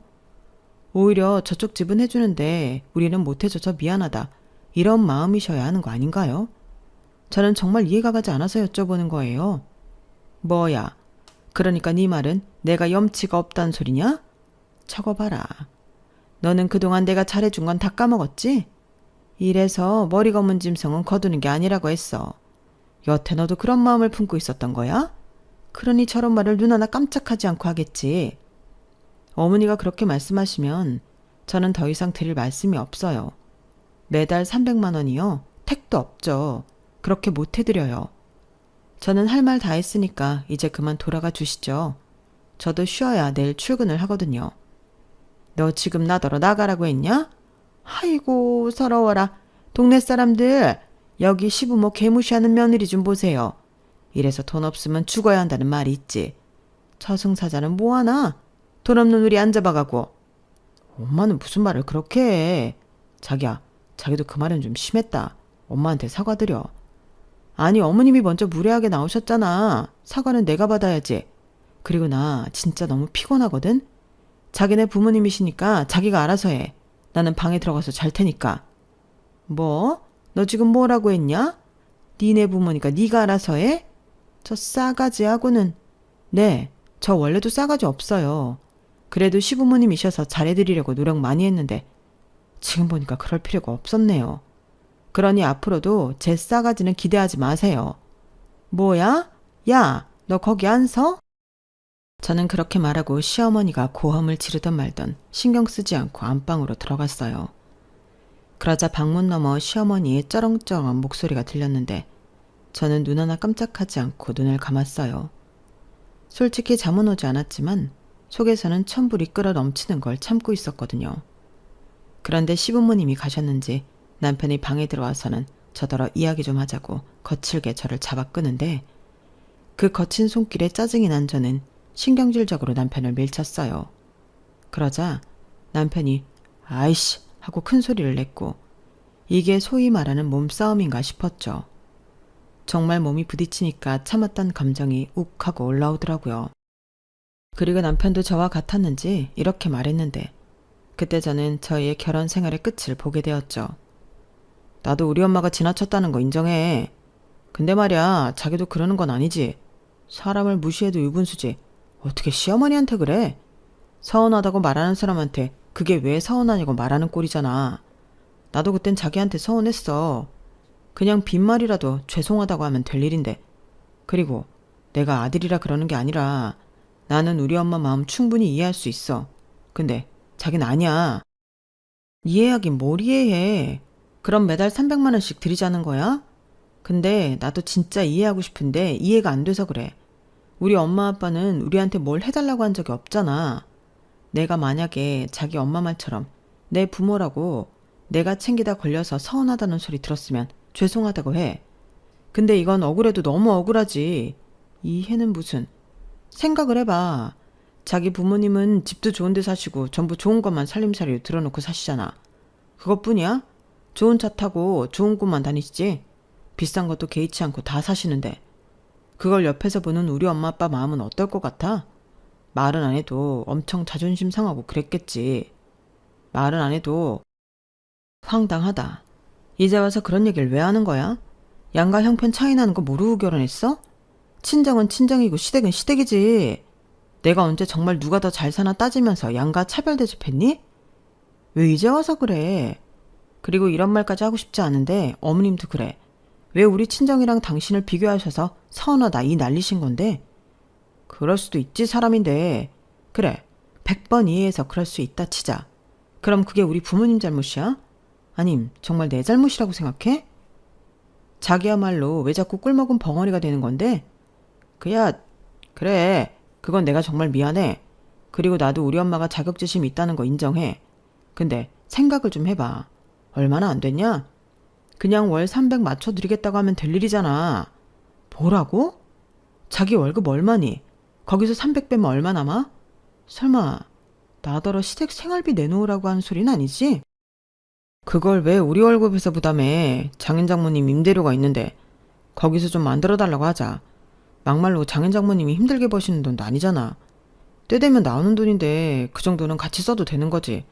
오히려 저쪽 집은 해주는데 우리는 못해줘서 미안하다. 이런 마음이셔야 하는 거 아닌가요? 저는 정말 이해가 가지 않아서 여쭤보는 거예요. 뭐야? 그러니까 네 말은 내가 염치가 없다는 소리냐? 적어봐라. 너는 그동안 내가 잘해준 건 다 까먹었지? 이래서 머리 검은 짐승은 거두는 게 아니라고 했어. 여태 너도 그런 마음을 품고 있었던 거야? 그러니 저런 말을 눈 하나 깜짝하지 않고 하겠지. 어머니가 그렇게 말씀하시면 저는 더 이상 드릴 말씀이 없어요. 매달 300만 원이요. 택도 없죠. 그렇게 못 해드려요. 저는 할 말 다 했으니까 이제 그만 돌아가 주시죠. 저도 쉬어야 내일 출근을 하거든요. 너 지금 나더러 나가라고 했냐? 아이고 서러워라. 동네 사람들 여기 시부모 개무시하는 며느리 좀 보세요. 이래서 돈 없으면 죽어야 한다는 말이 있지. 저승사자는 뭐하나? 돈 없는 우리 안 잡아가고. 엄마는 무슨 말을 그렇게 해. 자기야, 자기도 그 말은 좀 심했다. 엄마한테 사과드려. 아니 어머님이 먼저 무례하게 나오셨잖아. 사과는 내가 받아야지. 그리고 나 진짜 너무 피곤하거든. 자기네 부모님이시니까 자기가 알아서 해. 나는 방에 들어가서 잘 테니까. 뭐? 너 지금 뭐라고 했냐? 니네 부모니까 네가 알아서 해? 저 싸가지하고는. 네, 저 원래도 싸가지 없어요. 그래도 시부모님이셔서 잘해드리려고 노력 많이 했는데 지금 보니까 그럴 필요가 없었네요. 그러니 앞으로도 제 싸가지는 기대하지 마세요. 뭐야? 야, 너 거기 안 서? 저는 그렇게 말하고 시어머니가 고함을 지르던 말던 신경 쓰지 않고 안방으로 들어갔어요. 그러자 방문 너머 시어머니의 쩌렁쩌렁한 목소리가 들렸는데 저는 눈 하나 깜짝하지 않고 눈을 감았어요. 솔직히 잠은 오지 않았지만 속에서는 천불이 끓어 넘치는 걸 참고 있었거든요. 그런데 시부모님이 가셨는지 남편이 방에 들어와서는 저더러 이야기 좀 하자고 거칠게 저를 잡아 끄는데 그 거친 손길에 짜증이 난 저는 신경질적으로 남편을 밀쳤어요. 그러자 남편이 아이씨 하고 큰 소리를 냈고 이게 소위 말하는 몸싸움인가 싶었죠. 정말 몸이 부딪히니까 참았던 감정이 욱 하고 올라오더라고요. 그리고 남편도 저와 같았는지 이렇게 말했는데 그때 저는 저희의 결혼 생활의 끝을 보게 되었죠. 나도 우리 엄마가 지나쳤다는 거 인정해. 근데 말이야, 자기도 그러는 건 아니지. 사람을 무시해도 유분수지. 어떻게 시어머니한테 그래? 서운하다고 말하는 사람한테 그게 왜 서운하냐고 말하는 꼴이잖아. 나도 그땐 자기한테 서운했어. 그냥 빈말이라도 죄송하다고 하면 될 일인데. 그리고 내가 아들이라 그러는 게 아니라 나는 우리 엄마 마음 충분히 이해할 수 있어. 근데 자기는 아니야. 이해하긴 뭘 이해해. 그럼 매달 300만 원씩 드리자는 거야? 근데 나도 진짜 이해하고 싶은데 이해가 안 돼서 그래. 우리 엄마 아빠는 우리한테 뭘 해달라고 한 적이 없잖아. 내가 만약에 자기 엄마 말처럼 내 부모라고 내가 챙기다 걸려서 서운하다는 소리 들었으면 죄송하다고 해. 근데 이건 억울해도 너무 억울하지. 이해는 무슨. 생각을 해봐. 자기 부모님은 집도 좋은 데 사시고 전부 좋은 것만 살림살이로 들어놓고 사시잖아. 그것뿐이야? 좋은 차 타고 좋은 곳만 다니시지? 비싼 것도 개의치 않고 다 사시는데. 그걸 옆에서 보는 우리 엄마 아빠 마음은 어떨 것 같아? 말은 안 해도 엄청 자존심 상하고 그랬겠지. 말은 안 해도. 황당하다. 이제 와서 그런 얘기를 왜 하는 거야? 양가 형편 차이 나는 거 모르고 결혼했어? 친정은 친정이고 시댁은 시댁이지. 내가 언제 정말 누가 더 잘 사나 따지면서 양가 차별 대접했니? 왜 이제 와서 그래? 그리고 이런 말까지 하고 싶지 않은데 어머님도 그래. 왜 우리 친정이랑 당신을 비교하셔서 서운하다 이 난리신 건데? 그럴 수도 있지 사람인데. 그래 100번 이해해서 그럴 수 있다 치자. 그럼 그게 우리 부모님 잘못이야? 아님 정말 내 잘못이라고 생각해? 자기야말로 왜 자꾸 꿀먹은 벙어리가 되는 건데? 그래 그건 내가 정말 미안해. 그리고 나도 우리 엄마가 자격지심이 있다는 거 인정해. 근데 생각을 좀 해봐. 얼마나 안 됐냐? 그냥 월 300 맞춰드리겠다고 하면 될 일이잖아. 뭐라고? 자기 월급 얼마니? 거기서 300 빼면 얼마 남아? 설마 나더러 시댁 생활비 내놓으라고 하는 소리는 아니지? 그걸 왜 우리 월급에서 부담해? 장인 장모님 임대료가 있는데 거기서 좀 만들어달라고 하자. 막말로 장인 장모님이 힘들게 버시는 돈도 아니잖아. 때 되면 나오는 돈인데 그 정도는 같이 써도 되는 거지.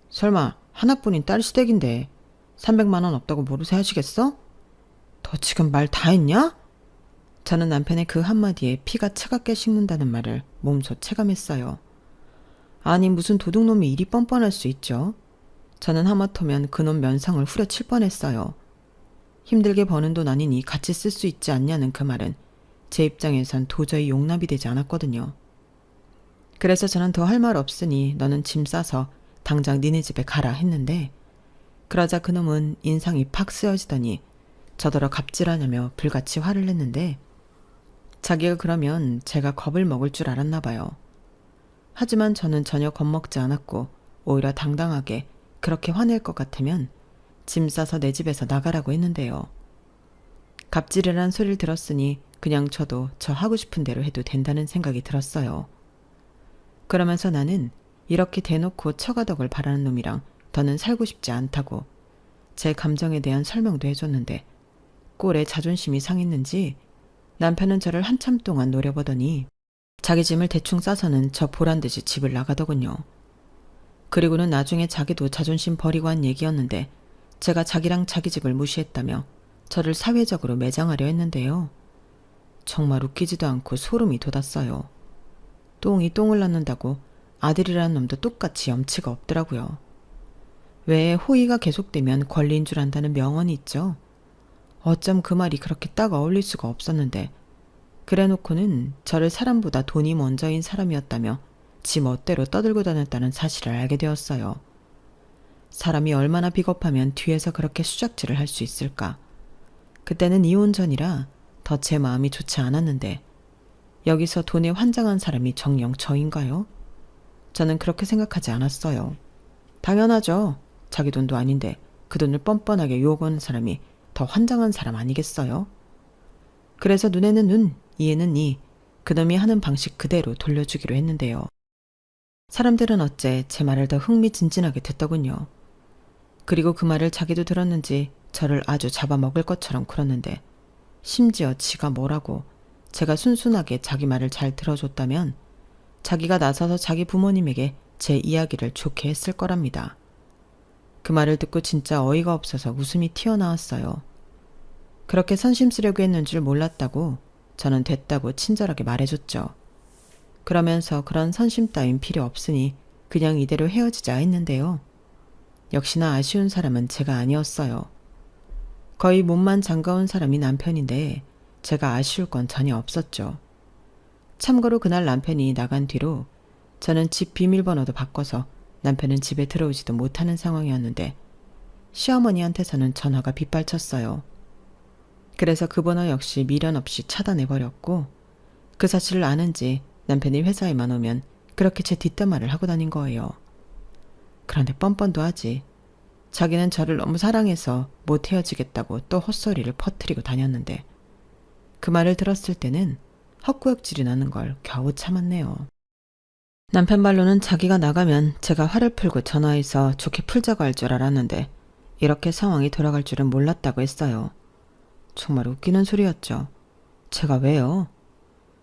설마 하나뿐인 딸 시댁인데 300만 원 없다고 모르쇠 하시겠어? 너 지금 말 다 했냐? 저는 남편의 그 한마디에 피가 차갑게 식는다는 말을 몸소 체감했어요. 아니 무슨 도둑놈이 이리 뻔뻔할 수 있죠? 저는 하마터면 그놈 면상을 후려칠 뻔했어요. 힘들게 버는 돈 아니니 같이 쓸 수 있지 않냐는 그 말은 제 입장에선 도저히 용납이 되지 않았거든요. 그래서 저는 더 할 말 없으니 너는 짐 싸서 당장 니네 집에 가라 했는데 그러자 그놈은 인상이 팍 쓰여지더니 저더러 갑질하냐며 불같이 화를 냈는데 자기가 그러면 제가 겁을 먹을 줄 알았나 봐요. 하지만 저는 전혀 겁먹지 않았고 오히려 당당하게 그렇게 화낼 것 같으면 짐 싸서 내 집에서 나가라고 했는데요. 갑질이란 소리를 들었으니 그냥 저도 저 하고 싶은 대로 해도 된다는 생각이 들었어요. 그러면서 나는 이렇게 대놓고 처가덕을 바라는 놈이랑 더는 살고 싶지 않다고 제 감정에 대한 설명도 해줬는데 꼴에 자존심이 상했는지 남편은 저를 한참 동안 노려보더니 자기 짐을 대충 싸서는 저 보란듯이 집을 나가더군요. 그리고는 나중에 자기도 자존심 버리고 한 얘기였는데 제가 자기랑 자기 집을 무시했다며 저를 사회적으로 매장하려 했는데요. 정말 웃기지도 않고 소름이 돋았어요. 똥이 똥을 낳는다고 아들이라는 놈도 똑같이 염치가 없더라고요. 왜 호의가 계속되면 권리인 줄 안다는 명언이 있죠. 어쩜 그 말이 그렇게 딱 어울릴 수가 없었는데 그래놓고는 저를 사람보다 돈이 먼저인 사람이었다며 지 멋대로 떠들고 다녔다는 사실을 알게 되었어요. 사람이 얼마나 비겁하면 뒤에서 그렇게 수작질을 할 수 있을까. 그때는 이혼 전이라 더 제 마음이 좋지 않았는데 여기서 돈에 환장한 사람이 정녕 저인가요? 저는 그렇게 생각하지 않았어요. 당연하죠. 자기 돈도 아닌데 그 돈을 뻔뻔하게 유혹하는 사람이 더 환장한 사람 아니겠어요? 그래서 눈에는 눈, 이에는 이, 그놈이 하는 방식 그대로 돌려주기로 했는데요. 사람들은 어째 제 말을 더 흥미진진하게 듣더군요. 그리고 그 말을 자기도 들었는지 저를 아주 잡아먹을 것처럼 굴었는데 심지어 지가 뭐라고 제가 순순하게 자기 말을 잘 들어줬다면 자기가 나서서 자기 부모님에게 제 이야기를 좋게 했을 거랍니다. 그 말을 듣고 진짜 어이가 없어서 웃음이 튀어나왔어요. 그렇게 선심쓰려고 했는 줄 몰랐다고 저는 됐다고 친절하게 말해줬죠. 그러면서 그런 선심 따윈 필요 없으니 그냥 이대로 헤어지자 했는데요. 역시나 아쉬운 사람은 제가 아니었어요. 거의 몸만 장가온 사람이 남편인데 제가 아쉬울 건 전혀 없었죠. 참고로 그날 남편이 나간 뒤로 저는 집 비밀번호도 바꿔서 남편은 집에 들어오지도 못하는 상황이었는데 시어머니한테서는 전화가 빗발쳤어요. 그래서 그 번호 역시 미련 없이 차단해버렸고 그 사실을 아는지 남편이 회사에만 오면 그렇게 제 뒷담화를 하고 다닌 거예요. 그런데 뻔뻔도 하지. 자기는 저를 너무 사랑해서 못 헤어지겠다고 또 헛소리를 퍼뜨리고 다녔는데 그 말을 들었을 때는 헛구역질이 나는 걸 겨우 참았네요. 남편 말로는 자기가 나가면 제가 화를 풀고 전화해서 좋게 풀자고 할 줄 알았는데 이렇게 상황이 돌아갈 줄은 몰랐다고 했어요. 정말 웃기는 소리였죠. 제가 왜요?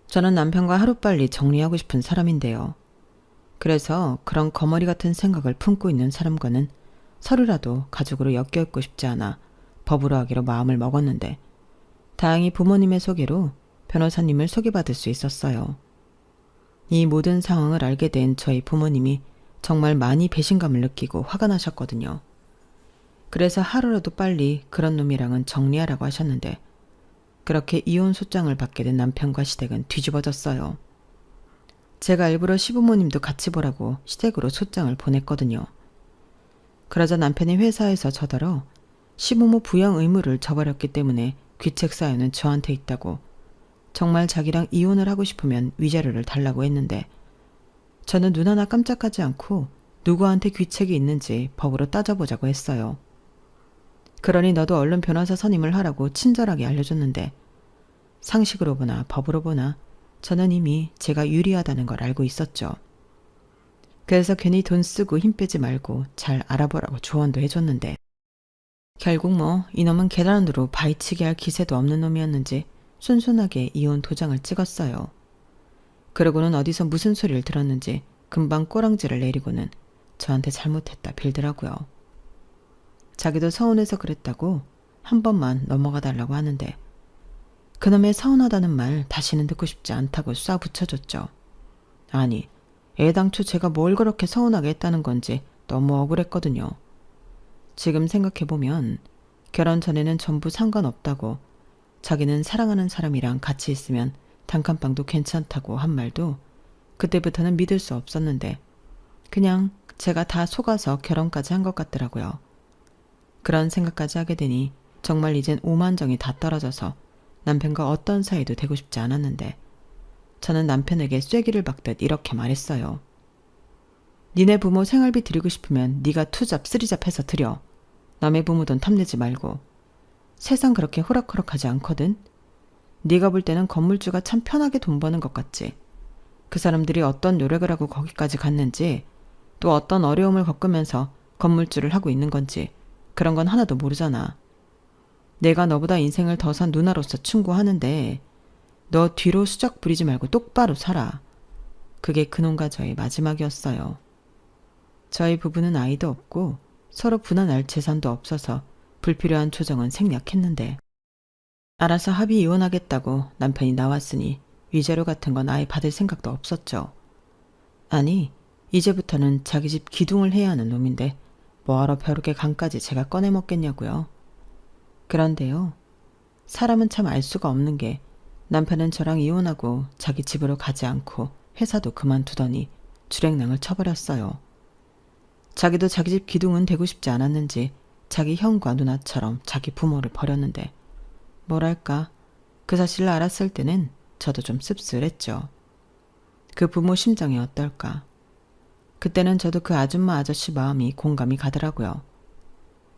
저는 남편과 하루빨리 정리하고 싶은 사람인데요. 그래서 그런 거머리 같은 생각을 품고 있는 사람과는 서로라도 가족으로 엮여있고 싶지 않아 법으로 하기로 마음을 먹었는데 다행히 부모님의 소개로 변호사님을 소개받을 수 있었어요. 이 모든 상황을 알게 된 저희 부모님이 정말 많이 배신감을 느끼고 화가 나셨거든요. 그래서 하루라도 빨리 그런 놈이랑은 정리하라고 하셨는데 그렇게 이혼 소장을 받게 된 남편과 시댁은 뒤집어졌어요. 제가 일부러 시부모님도 같이 보라고 시댁으로 소장을 보냈거든요. 그러자 남편이 회사에서 저더러 시부모 부양 의무를 저버렸기 때문에 귀책 사유는 저한테 있다고 정말 자기랑 이혼을 하고 싶으면 위자료를 달라고 했는데 저는 눈 하나 깜짝하지 않고 누구한테 귀책이 있는지 법으로 따져보자고 했어요. 그러니 너도 얼른 변호사 선임을 하라고 친절하게 알려줬는데 상식으로 보나 법으로 보나 저는 이미 제가 유리하다는 걸 알고 있었죠. 그래서 괜히 돈 쓰고 힘 빼지 말고 잘 알아보라고 조언도 해줬는데 결국 뭐 이놈은 계란으로 바위치기 할 기세도 없는 놈이었는지 순순하게 이혼 도장을 찍었어요. 그러고는 어디서 무슨 소리를 들었는지 금방 꼬랑지를 내리고는 저한테 잘못했다 빌더라고요. 자기도 서운해서 그랬다고 한 번만 넘어가 달라고 하는데 그놈의 서운하다는 말 다시는 듣고 싶지 않다고 쏴 붙여줬죠. 아니, 애당초 제가 뭘 그렇게 서운하게 했다는 건지 너무 억울했거든요. 지금 생각해보면 결혼 전에는 전부 상관없다고 자기는 사랑하는 사람이랑 같이 있으면 단칸방도 괜찮다고 한 말도 그때부터는 믿을 수 없었는데 그냥 제가 다 속아서 결혼까지 한 것 같더라고요. 그런 생각까지 하게 되니 정말 이젠 오만정이 다 떨어져서 남편과 어떤 사이도 되고 싶지 않았는데 저는 남편에게 쐐기를 박듯 이렇게 말했어요. 니네 부모 생활비 드리고 싶으면 네가 투잡 쓰리잡 해서 드려. 남의 부모 돈 탐내지 말고. 세상 그렇게 호락호락하지 않거든. 네가 볼 때는 건물주가 참 편하게 돈 버는 것 같지. 그 사람들이 어떤 노력을 하고 거기까지 갔는지 또 어떤 어려움을 겪으면서 건물주를 하고 있는 건지 그런 건 하나도 모르잖아. 내가 너보다 인생을 더 산 누나로서 충고하는데 너 뒤로 수작 부리지 말고 똑바로 살아. 그게 그놈과 저의 마지막이었어요. 저희 부부는 아이도 없고 서로 분한할 재산도 없어서 불필요한 조정은 생략했는데 알아서 합의 이혼하겠다고 남편이 나왔으니 위자료 같은 건 아예 받을 생각도 없었죠. 아니, 이제부터는 자기 집 기둥을 해야 하는 놈인데 뭐하러 벼룩의 간까지 제가 꺼내 먹겠냐고요. 그런데요, 사람은 참 알 수가 없는 게 남편은 저랑 이혼하고 자기 집으로 가지 않고 회사도 그만두더니 주랭랑을 쳐버렸어요. 자기도 자기 집 기둥은 되고 싶지 않았는지 자기 형과 누나처럼 자기 부모를 버렸는데 뭐랄까, 그 사실을 알았을 때는 저도 좀 씁쓸했죠. 그 부모 심정이 어떨까. 그때는 저도 그 아줌마 아저씨 마음이 공감이 가더라고요.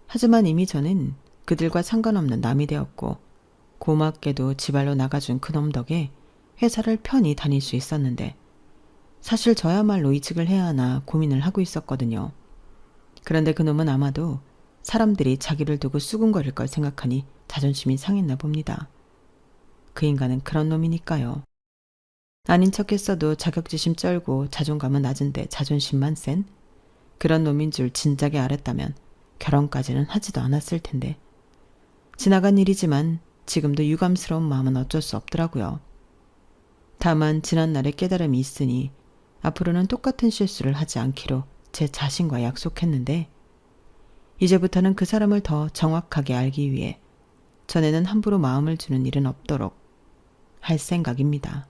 하지만 이미 저는 그들과 상관없는 남이 되었고 고맙게도 지발로 나가준 그놈 덕에 회사를 편히 다닐 수 있었는데 사실 저야말로 이직을 해야 하나 고민을 하고 있었거든요. 그런데 그놈은 아마도 사람들이 자기를 두고 수군거릴 걸 생각하니 자존심이 상했나 봅니다. 그 인간은 그런 놈이니까요. 아닌 척했어도 자격지심 쩔고 자존감은 낮은데 자존심만 센 그런 놈인 줄 진작에 알았다면 결혼까지는 하지도 않았을 텐데 지나간 일이지만 지금도 유감스러운 마음은 어쩔 수 없더라고요. 다만 지난날의 깨달음이 있으니 앞으로는 똑같은 실수를 하지 않기로 제 자신과 약속했는데 이제부터는 그 사람을 더 정확하게 알기 위해 전에는 함부로 마음을 주는 일은 없도록 할 생각입니다.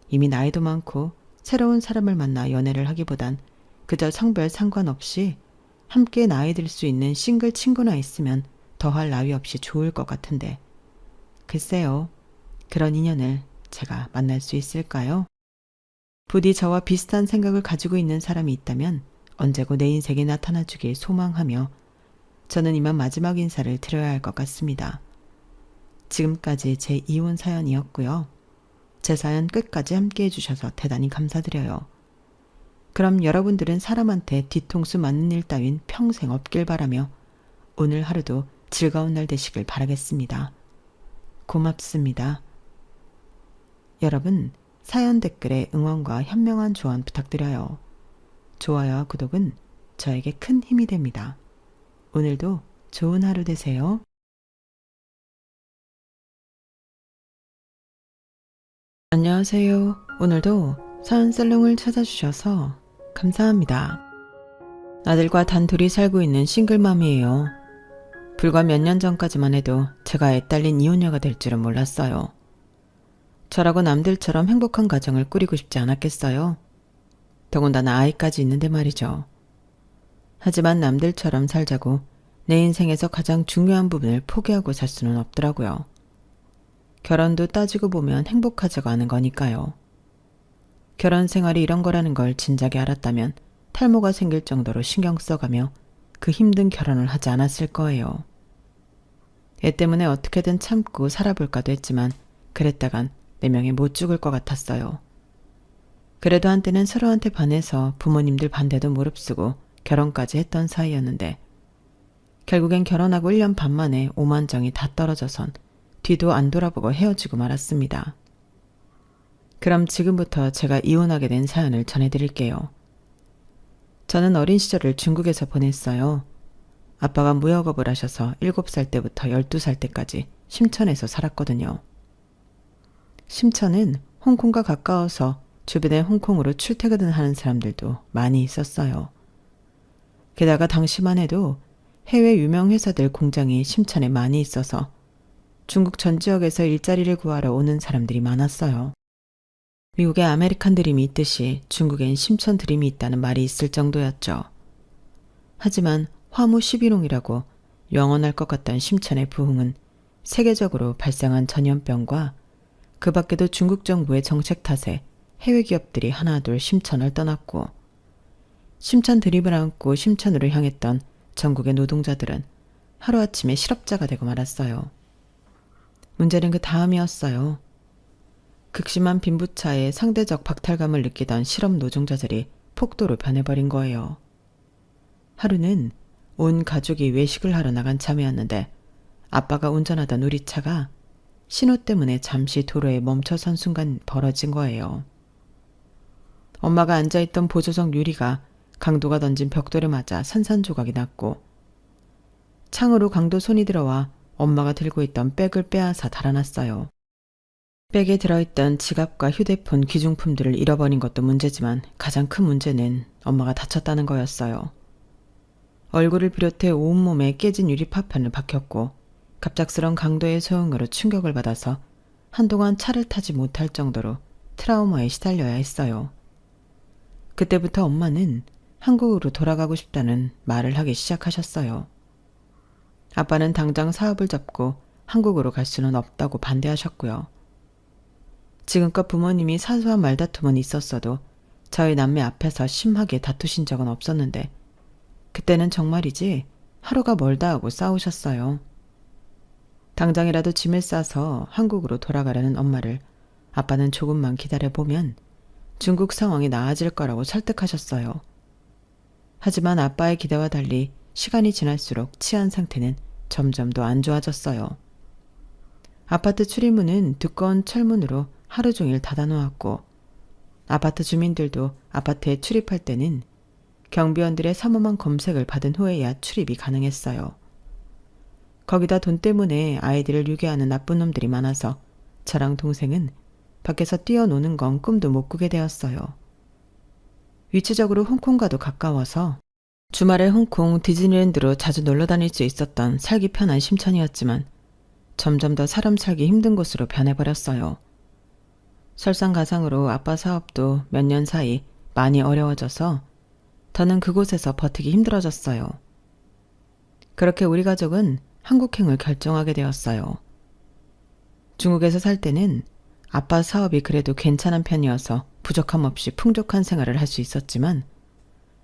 이미 나이도 많고 새로운 사람을 만나 연애를 하기보단 그저 성별 상관없이 함께 나이 들 수 있는 싱글 친구나 있으면 더할 나위 없이 좋을 것 같은데 글쎄요, 그런 인연을 제가 만날 수 있을까요? 부디 저와 비슷한 생각을 가지고 있는 사람이 있다면 언제고 내 인생에 나타나주길 소망하며 저는 이만 마지막 인사를 드려야 할 것 같습니다. 지금까지 제 이혼 사연이었고요. 제 사연 끝까지 함께 해주셔서 대단히 감사드려요. 그럼 여러분들은 사람한테 뒤통수 맞는 일 따윈 평생 없길 바라며 오늘 하루도 즐거운 날 되시길 바라겠습니다. 고맙습니다. 여러분, 사연 댓글에 응원과 현명한 조언 부탁드려요. 좋아요와 구독은 저에게 큰 힘이 됩니다. 오늘도 좋은 하루 되세요. 안녕하세요. 오늘도 사연살롱을 찾아주셔서 감사합니다. 아들과 단둘이 살고 있는 싱글맘이에요. 불과 몇 년 전까지만 해도 제가 애딸린 이혼녀가 될 줄은 몰랐어요. 저라고 남들처럼 행복한 가정을 꾸리고 싶지 않았겠어요? 더군다나 아이까지 있는데 말이죠. 하지만 남들처럼 살자고 내 인생에서 가장 중요한 부분을 포기하고 살 수는 없더라고요. 결혼도 따지고 보면 행복하지가 않은 거니까요. 결혼 생활이 이런 거라는 걸 진작에 알았다면 탈모가 생길 정도로 신경 써가며 그 힘든 결혼을 하지 않았을 거예요. 애 때문에 어떻게든 참고 살아볼까도 했지만 그랬다간 내 명에 못 죽을 것 같았어요. 그래도 한때는 서로한테 반해서 부모님들 반대도 무릅쓰고 결혼까지 했던 사이였는데 결국엔 결혼하고 1년 반 만에 오만정이 다 떨어져선 뒤도 안 돌아보고 헤어지고 말았습니다. 그럼 지금부터 제가 이혼하게 된 사연을 전해드릴게요. 저는 어린 시절을 중국에서 보냈어요. 아빠가 무역업을 하셔서 7살 때부터 12살 때까지 심천에서 살았거든요. 심천은 홍콩과 가까워서 주변에 홍콩으로 출퇴근을 하는 사람들도 많이 있었어요. 게다가 당시만 해도 해외 유명 회사들 공장이 심천에 많이 있어서 중국 전 지역에서 일자리를 구하러 오는 사람들이 많았어요. 미국에 아메리칸 드림이 있듯이 중국엔 심천 드림이 있다는 말이 있을 정도였죠. 하지만 화무 11홍이라고 영원할 것 같던 심천의 부흥은 세계적으로 발생한 전염병과 그 밖에도 중국 정부의 정책 탓에 해외 기업들이 하나둘 심천을 떠났고 심천 드림을 안고 심천으로 향했던 전국의 노동자들은 하루아침에 실업자가 되고 말았어요. 문제는 그 다음이었어요. 극심한 빈부차에 상대적 박탈감을 느끼던 실업 노동자들이 폭도로 변해버린 거예요. 하루는 온 가족이 외식을 하러 나간 참이었는데 아빠가 운전하던 우리 차가 신호 때문에 잠시 도로에 멈춰선 순간 벌어진 거예요. 엄마가 앉아있던 보조석 유리가 강도가 던진 벽돌에 맞아 산산조각이 났고 창으로 강도 손이 들어와 엄마가 들고 있던 백을 빼앗아 달아났어요. 백에 들어있던 지갑과 휴대폰 귀중품들을 잃어버린 것도 문제지만 가장 큰 문제는 엄마가 다쳤다는 거였어요. 얼굴을 비롯해 온몸에 깨진 유리 파편을 박혔고 갑작스런 강도의 소용으로 충격을 받아서 한동안 차를 타지 못할 정도로 트라우마에 시달려야 했어요. 그때부터 엄마는 한국으로 돌아가고 싶다는 말을 하기 시작하셨어요. 아빠는 당장 사업을 접고 한국으로 갈 수는 없다고 반대하셨고요. 지금껏 부모님이 사소한 말다툼은 있었어도 저희 남매 앞에서 심하게 다투신 적은 없었는데 그때는 정말이지 하루가 멀다 하고 싸우셨어요. 당장이라도 짐을 싸서 한국으로 돌아가려는 엄마를 아빠는 조금만 기다려보면 중국 상황이 나아질 거라고 설득하셨어요. 하지만 아빠의 기대와 달리 시간이 지날수록 치안 상태는 점점 더 안 좋아졌어요. 아파트 출입문은 두꺼운 철문으로 하루 종일 닫아놓았고 아파트 주민들도 아파트에 출입할 때는 경비원들의 삼엄한 검색을 받은 후에야 출입이 가능했어요. 거기다 돈 때문에 아이들을 유괴하는 나쁜 놈들이 많아서 저랑 동생은 밖에서 뛰어노는 건 꿈도 못 꾸게 되었어요. 위치적으로 홍콩과도 가까워서 주말에 홍콩 디즈니랜드로 자주 놀러 다닐 수 있었던 살기 편한 심천이었지만 점점 더 사람 살기 힘든 곳으로 변해버렸어요. 설상가상으로 아빠 사업도 몇 년 사이 많이 어려워져서 더는 그곳에서 버티기 힘들어졌어요. 그렇게 우리 가족은 한국행을 결정하게 되었어요. 중국에서 살 때는 아빠 사업이 그래도 괜찮은 편이어서 부족함 없이 풍족한 생활을 할 수 있었지만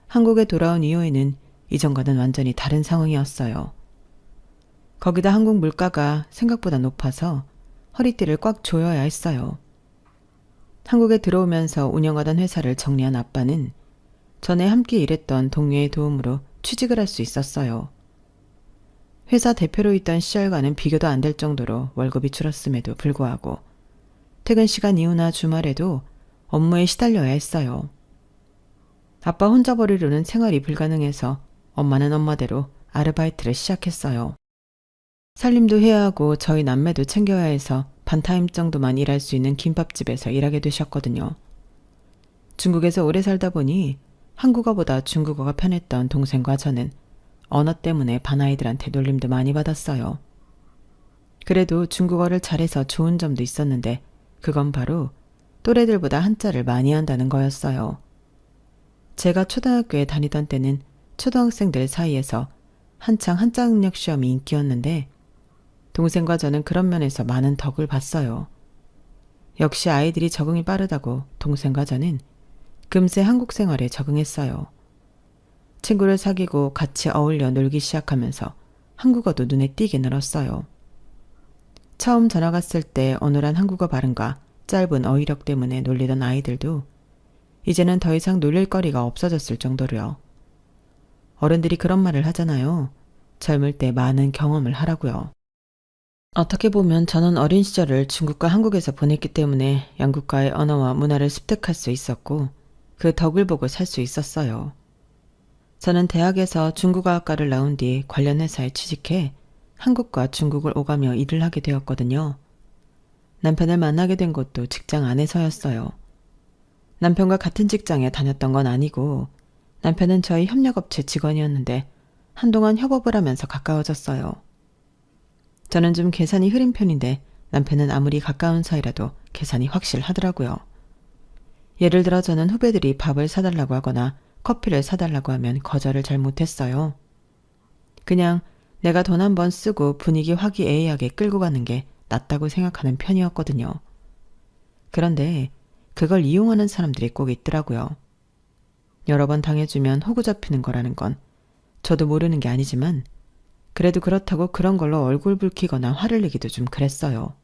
한국에 돌아온 이후에는 이전과는 완전히 다른 상황이었어요. 거기다 한국 물가가 생각보다 높아서 허리띠를 꽉 조여야 했어요. 한국에 들어오면서 운영하던 회사를 정리한 아빠는 전에 함께 일했던 동료의 도움으로 취직을 할 수 있었어요. 회사 대표로 있던 시절과는 비교도 안 될 정도로 월급이 줄었음에도 불구하고 퇴근 시간 이후나 주말에도 업무에 시달려야 했어요. 아빠 혼자 벌이려는 생활이 불가능해서 엄마는 엄마대로 아르바이트를 시작했어요. 살림도 해야 하고 저희 남매도 챙겨야 해서 반타임 정도만 일할 수 있는 김밥집에서 일하게 되셨거든요. 중국에서 오래 살다 보니 한국어보다 중국어가 편했던 동생과 저는 언어 때문에 반아이들한테 놀림도 많이 받았어요. 그래도 중국어를 잘해서 좋은 점도 있었는데 그건 바로 또래들보다 한자를 많이 한다는 거였어요. 제가 초등학교에 다니던 때는 초등학생들 사이에서 한창 한자 능력 시험이 인기였는데 동생과 저는 그런 면에서 많은 덕을 봤어요. 역시 아이들이 적응이 빠르다고 동생과 저는 금세 한국 생활에 적응했어요. 친구를 사귀고 같이 어울려 놀기 시작하면서 한국어도 눈에 띄게 늘었어요. 처음 전화 갔을 때 어눌한 한국어 발음과 짧은 어휘력 때문에 놀리던 아이들도 이제는 더 이상 놀릴 거리가 없어졌을 정도로요. 어른들이 그런 말을 하잖아요. 젊을 때 많은 경험을 하라고요. 어떻게 보면 저는 어린 시절을 중국과 한국에서 보냈기 때문에 양국과의 언어와 문화를 습득할 수 있었고 그 덕을 보고 살 수 있었어요. 저는 대학에서 중국어학과를 나온 뒤 관련 회사에 취직해 한국과 중국을 오가며 일을 하게 되었거든요. 남편을 만나게 된 것도 직장 안에서였어요. 남편과 같은 직장에 다녔던 건 아니고 남편은 저희 협력업체 직원이었는데 한동안 협업을 하면서 가까워졌어요. 저는 좀 계산이 흐린 편인데 남편은 아무리 가까운 사이라도 계산이 확실하더라고요. 예를 들어 저는 후배들이 밥을 사달라고 하거나 커피를 사달라고 하면 거절을 잘 못했어요. 그냥 내가 돈 한 번 쓰고 분위기 화기애애하게 끌고 가는 게 낫다고 생각하는 편이었거든요. 그런데 그걸 이용하는 사람들이 꼭 있더라고요. 여러 번 당해주면 호구 잡히는 거라는 건 저도 모르는 게 아니지만 그래도 그렇다고 그런 걸로 얼굴 붉히거나 화를 내기도 좀 그랬어요.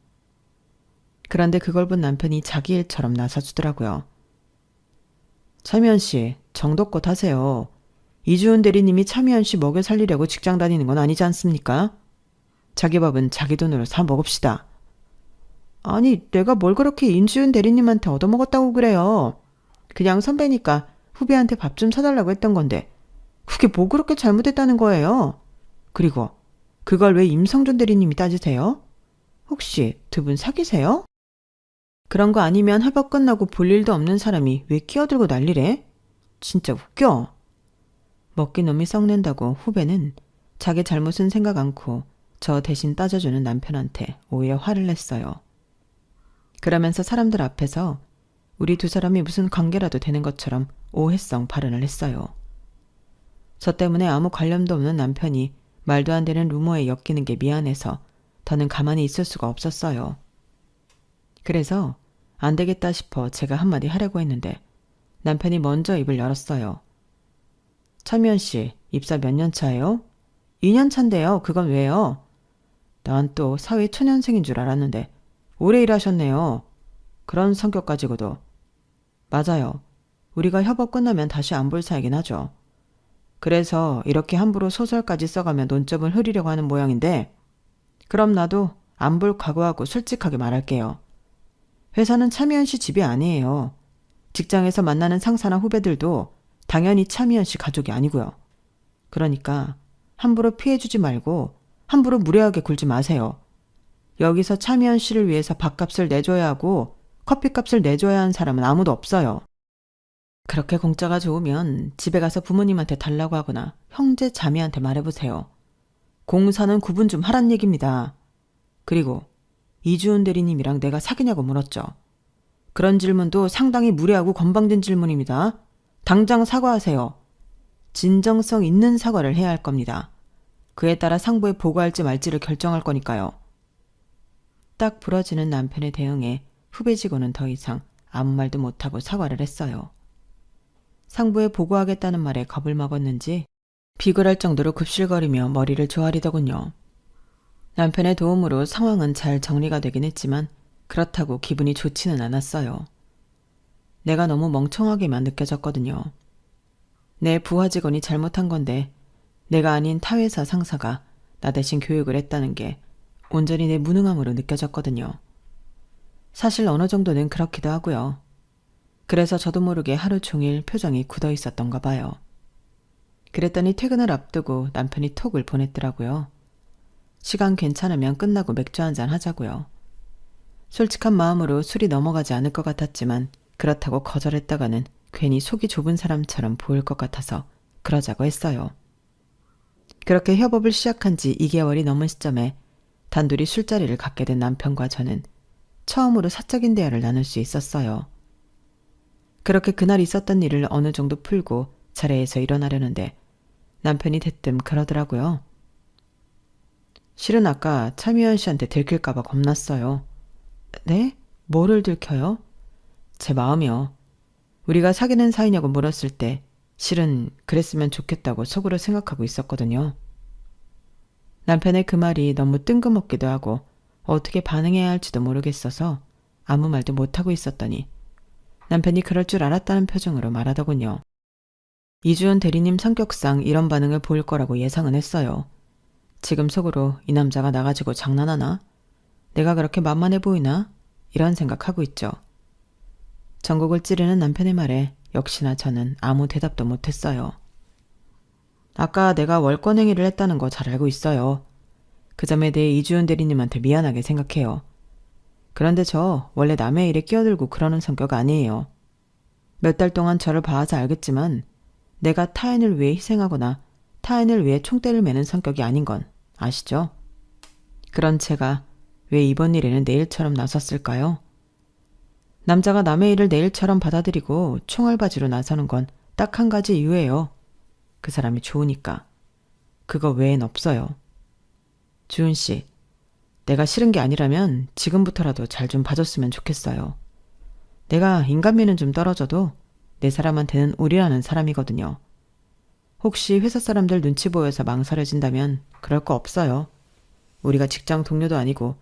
그런데 그걸 본 남편이 자기 일처럼 나서주더라고요. 차미연 씨, 정도껏 하세요. 이주은 대리님이 차미연 씨 먹여 살리려고 직장 다니는 건 아니지 않습니까? 자기 밥은 자기 돈으로 사 먹읍시다. 아니, 내가 뭘 그렇게 인주은 대리님한테 얻어먹었다고 그래요. 그냥 선배니까 후배한테 밥 좀 사달라고 했던 건데 그게 뭐 그렇게 잘못했다는 거예요? 그리고 그걸 왜 임성준 대리님이 따지세요? 혹시 두 분 사귀세요? 그런 거 아니면 협업 끝나고 볼 일도 없는 사람이 왜 끼어들고 난리래? 진짜 웃겨. 먹기 놈이 썩는다고 후배는 자기 잘못은 생각 않고 저 대신 따져주는 남편한테 오히려 화를 냈어요. 그러면서 사람들 앞에서 우리 두 사람이 무슨 관계라도 되는 것처럼 오해성 발언을 했어요. 저 때문에 아무 관련도 없는 남편이 말도 안 되는 루머에 엮이는 게 미안해서 더는 가만히 있을 수가 없었어요. 그래서 안 되겠다 싶어 제가 한마디 하려고 했는데 남편이 먼저 입을 열었어요. 차미연 씨, 입사 몇 년 차예요? 2년 차인데요. 그건 왜요? 난 또 사회 초년생인 줄 알았는데 오래 일하셨네요. 그런 성격 가지고도. 맞아요. 우리가 협업 끝나면 다시 안 볼 사이긴 하죠. 그래서 이렇게 함부로 소설까지 써가며 논점을 흐리려고 하는 모양인데 그럼 나도 안 볼 각오하고 솔직하게 말할게요. 회사는 차미연 씨 집이 아니에요. 직장에서 만나는 상사나 후배들도 당연히 차미연 씨 가족이 아니고요. 그러니까 함부로 피해주지 말고 함부로 무례하게 굴지 마세요. 여기서 차미연 씨를 위해서 밥값을 내줘야 하고 커피값을 내줘야 하는 사람은 아무도 없어요. 그렇게 공짜가 좋으면 집에 가서 부모님한테 달라고 하거나 형제 자매한테 말해보세요. 공사는 구분 좀 하란 얘기입니다. 그리고 이주은 대리님이랑 내가 사귀냐고 물었죠. 그런 질문도 상당히 무례하고 건방진 질문입니다. 당장 사과하세요. 진정성 있는 사과를 해야 할 겁니다. 그에 따라 상부에 보고할지 말지를 결정할 거니까요. 딱 부러지는 남편의 대응에 후배 직원은 더 이상 아무 말도 못하고 사과를 했어요. 상부에 보고하겠다는 말에 겁을 먹었는지 비굴할 정도로 굽실거리며 머리를 조아리더군요. 남편의 도움으로 상황은 잘 정리가 되긴 했지만 그렇다고 기분이 좋지는 않았어요. 내가 너무 멍청하게만 느껴졌거든요. 내 부하 직원이 잘못한 건데 내가 아닌 타회사 상사가 나 대신 교육을 했다는 게 온전히 내 무능함으로 느껴졌거든요. 사실 어느 정도는 그렇기도 하고요. 그래서 저도 모르게 하루 종일 표정이 굳어 있었던가 봐요. 그랬더니 퇴근을 앞두고 남편이 톡을 보냈더라고요. 시간 괜찮으면 끝나고 맥주 한잔 하자고요. 솔직한 마음으로 술이 넘어가지 않을 것 같았지만 그렇다고 거절했다가는 괜히 속이 좁은 사람처럼 보일 것 같아서 그러자고 했어요. 그렇게 협업을 시작한 지 2개월이 넘은 시점에 단둘이 술자리를 갖게 된 남편과 저는 처음으로 사적인 대화를 나눌 수 있었어요. 그렇게 그날 있었던 일을 어느 정도 풀고 자리에서 일어나려는데 남편이 대뜸 그러더라고요. 실은 아까 차미연 씨한테 들킬까봐 겁났어요. 네? 뭐를 들켜요? 제 마음이요. 우리가 사귀는 사이냐고 물었을 때 실은 그랬으면 좋겠다고 속으로 생각하고 있었거든요. 남편의 그 말이 너무 뜬금없기도 하고 어떻게 반응해야 할지도 모르겠어서 아무 말도 못하고 있었더니 남편이 그럴 줄 알았다는 표정으로 말하더군요. 이주연 대리님 성격상 이런 반응을 보일 거라고 예상은 했어요. 지금 속으로 이 남자가 나 가지고 장난하나? 내가 그렇게 만만해 보이나? 이런 생각하고 있죠. 전곡을 찌르는 남편의 말에 역시나 저는 아무 대답도 못했어요. 아까 내가 월권행위를 했다는 거 잘 알고 있어요. 그 점에 대해 이주연 대리님한테 미안하게 생각해요. 그런데 저 원래 남의 일에 끼어들고 그러는 성격 아니에요. 몇 달 동안 저를 봐서 알겠지만 내가 타인을 위해 희생하거나 타인을 위해 총대를 매는 성격이 아닌 건 아시죠? 그런 제가 왜 이번 일에는 내 일처럼 나섰을까요? 남자가 남의 일을 내 일처럼 받아들이고 총알바지로 나서는 건 딱 한 가지 이유예요. 그 사람이 좋으니까. 그거 외엔 없어요. 주은 씨, 내가 싫은 게 아니라면 지금부터라도 잘 좀 봐줬으면 좋겠어요. 내가 인간미는 좀 떨어져도 내 사람한테는 우리라는 사람이거든요. 혹시 회사 사람들 눈치 보여서 망설여진다면 그럴 거 없어요. 우리가 직장 동료도 아니고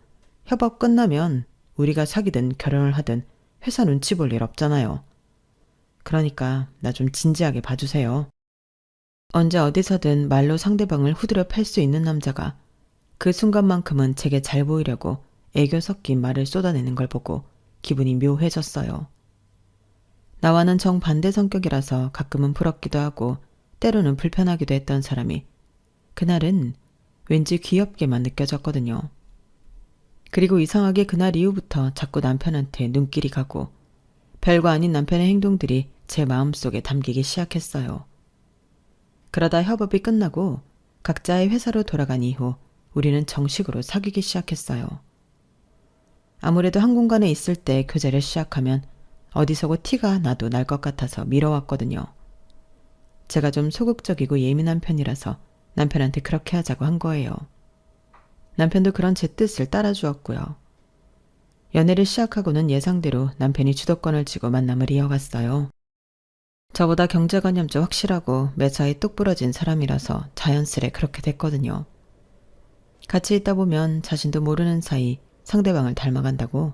협업 끝나면 우리가 사귀든 결혼을 하든 회사 눈치 볼 일 없잖아요. 그러니까 나 좀 진지하게 봐주세요. 언제 어디서든 말로 상대방을 후드려 팰 수 있는 남자가 그 순간만큼은 제게 잘 보이려고 애교 섞인 말을 쏟아내는 걸 보고 기분이 묘해졌어요. 나와는 정반대 성격이라서 가끔은 부럽기도 하고 때로는 불편하기도 했던 사람이 그날은 왠지 귀엽게만 느껴졌거든요. 그리고 이상하게 그날 이후부터 자꾸 남편한테 눈길이 가고 별거 아닌 남편의 행동들이 제 마음속에 담기기 시작했어요. 그러다 협업이 끝나고 각자의 회사로 돌아간 이후 우리는 정식으로 사귀기 시작했어요. 아무래도 한 공간에 있을 때 교제를 시작하면 어디서고 티가 나도 날 것 같아서 미뤄왔거든요. 제가 좀 소극적이고 예민한 편이라서 남편한테 그렇게 하자고 한 거예요. 남편도 그런 제 뜻을 따라주었고요. 연애를 시작하고는 예상대로 남편이 주도권을 쥐고 만남을 이어갔어요. 저보다 경제관념 좀 확실하고 매사에 똑 부러진 사람이라서 자연스레 그렇게 됐거든요. 같이 있다 보면 자신도 모르는 사이 상대방을 닮아간다고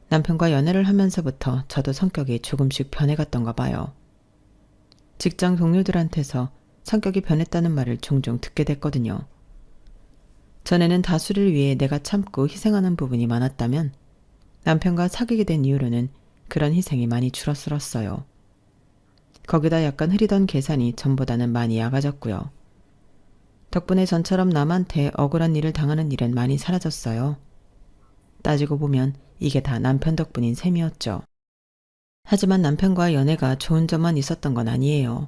남편과 연애를 하면서부터 저도 성격이 조금씩 변해갔던가 봐요. 직장 동료들한테서 성격이 변했다는 말을 종종 듣게 됐거든요. 전에는 다수를 위해 내가 참고 희생하는 부분이 많았다면 남편과 사귀게 된 이후로는 그런 희생이 많이 줄어들었어요. 거기다 약간 흐리던 계산이 전보다는 많이 약아졌고요. 덕분에 전처럼 남한테 억울한 일을 당하는 일은 많이 사라졌어요. 따지고 보면 이게 다 남편 덕분인 셈이었죠. 하지만 남편과 연애가 좋은 점만 있었던 건 아니에요.